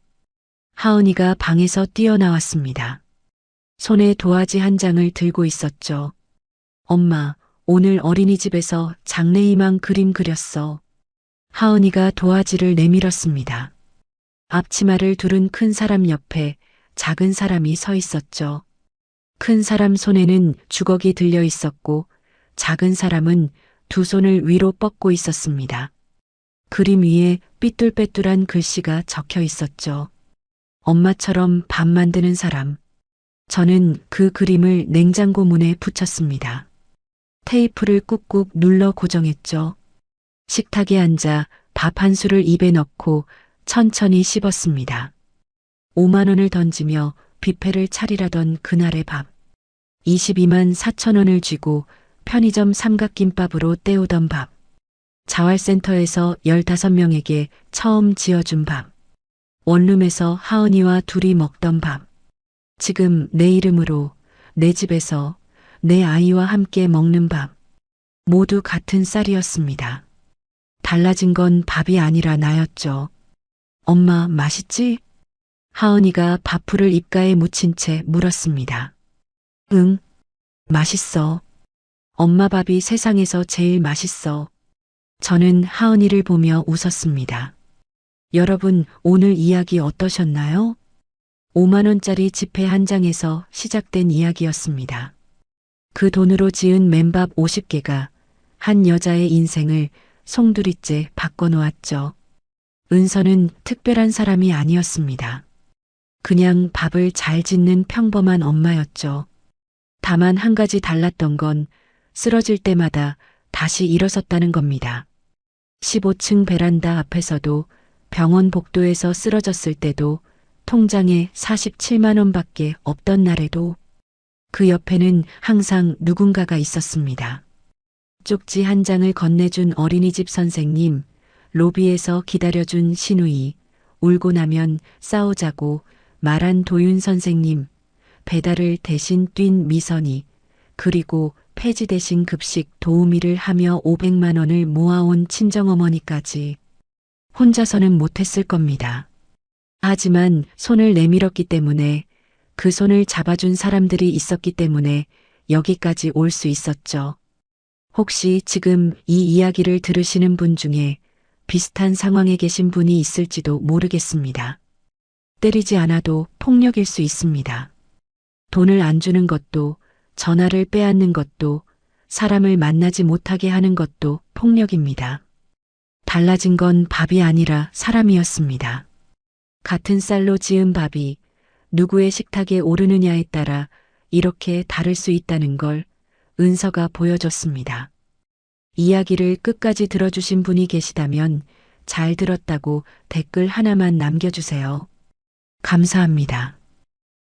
S1: 하은이가 방에서 뛰어나왔습니다. 손에 도화지 한 장을 들고 있었죠. 엄마, 오늘 어린이집에서 장래희망 그림 그렸어. 하은이가 도화지를 내밀었습니다. 앞치마를 두른 큰 사람 옆에 작은 사람이 서 있었죠. 큰 사람 손에는 주걱이 들려 있었고 작은 사람은 2손을 위로 뻗고 있었습니다. 그림 위에 삐뚤빼뚤한 글씨가 적혀 있었죠. 엄마처럼 밥 만드는 사람. 저는 그 그림을 냉장고 문에 붙였습니다. 테이프를 꾹꾹 눌러 고정했죠. 식탁에 앉아 밥 한 술을 입에 넣고 천천히 씹었습니다. 5만 원을 던지며 뷔페를 차리라던 그날의 밥. 22만 4천 원을 쥐고 편의점 삼각김밥으로 때우던 밥. 자활센터에서 15명에게 처음 지어준 밥. 원룸에서 하은이와 둘이 먹던 밥. 지금 내 이름으로 내 집에서 내 아이와 함께 먹는 밥. 모두 같은 쌀이었습니다. 달라진 건 밥이 아니라 나였죠. 엄마, 맛있지? 하은이가 밥풀을 입가에 묻힌 채 물었습니다. 응, 맛있어. 엄마 밥이 세상에서 제일 맛있어. 저는 하은이를 보며 웃었습니다. 여러분, 오늘 이야기 어떠셨나요? 5만 원짜리 지폐 한 장에서 시작된 이야기였습니다. 그 돈으로 지은 맨밥 50개가 한 여자의 인생을 송두리째 바꿔놓았죠. 은서는 특별한 사람이 아니었습니다. 그냥 밥을 잘 짓는 평범한 엄마였죠. 다만 한 가지 달랐던 건 쓰러질 때마다 다시 일어섰다는 겁니다. 15층 베란다 앞에서도 병원 복도에서 쓰러졌을 때도 통장에 47만 원밖에 없던 날에도 그 옆에는 항상 누군가가 있었습니다. 쪽지 한 장을 건네준 어린이집 선생님, 로비에서 기다려준 신우이, 울고 나면 싸우자고 말한 도윤 선생님, 배달을 대신 뛴 미선이, 그리고 폐지 대신 급식 도우미를 하며 500만 원을 모아온 친정어머니까지. 혼자서는 못했을 겁니다. 하지만 손을 내밀었기 때문에, 그 손을 잡아준 사람들이 있었기 때문에 여기까지 올 수 있었죠. 혹시 지금 이 이야기를 들으시는 분 중에 비슷한 상황에 계신 분이 있을지도 모르겠습니다. 때리지 않아도 폭력일 수 있습니다. 돈을 안 주는 것도, 전화를 빼앗는 것도, 사람을 만나지 못하게 하는 것도 폭력입니다. 달라진 건 밥이 아니라 사람이었습니다. 같은 쌀로 지은 밥이 누구의 식탁에 오르느냐에 따라 이렇게 다를 수 있다는 걸 은서가 보여줬습니다. 이야기를 끝까지 들어주신 분이 계시다면 잘 들었다고 댓글 하나만 남겨주세요. 감사합니다.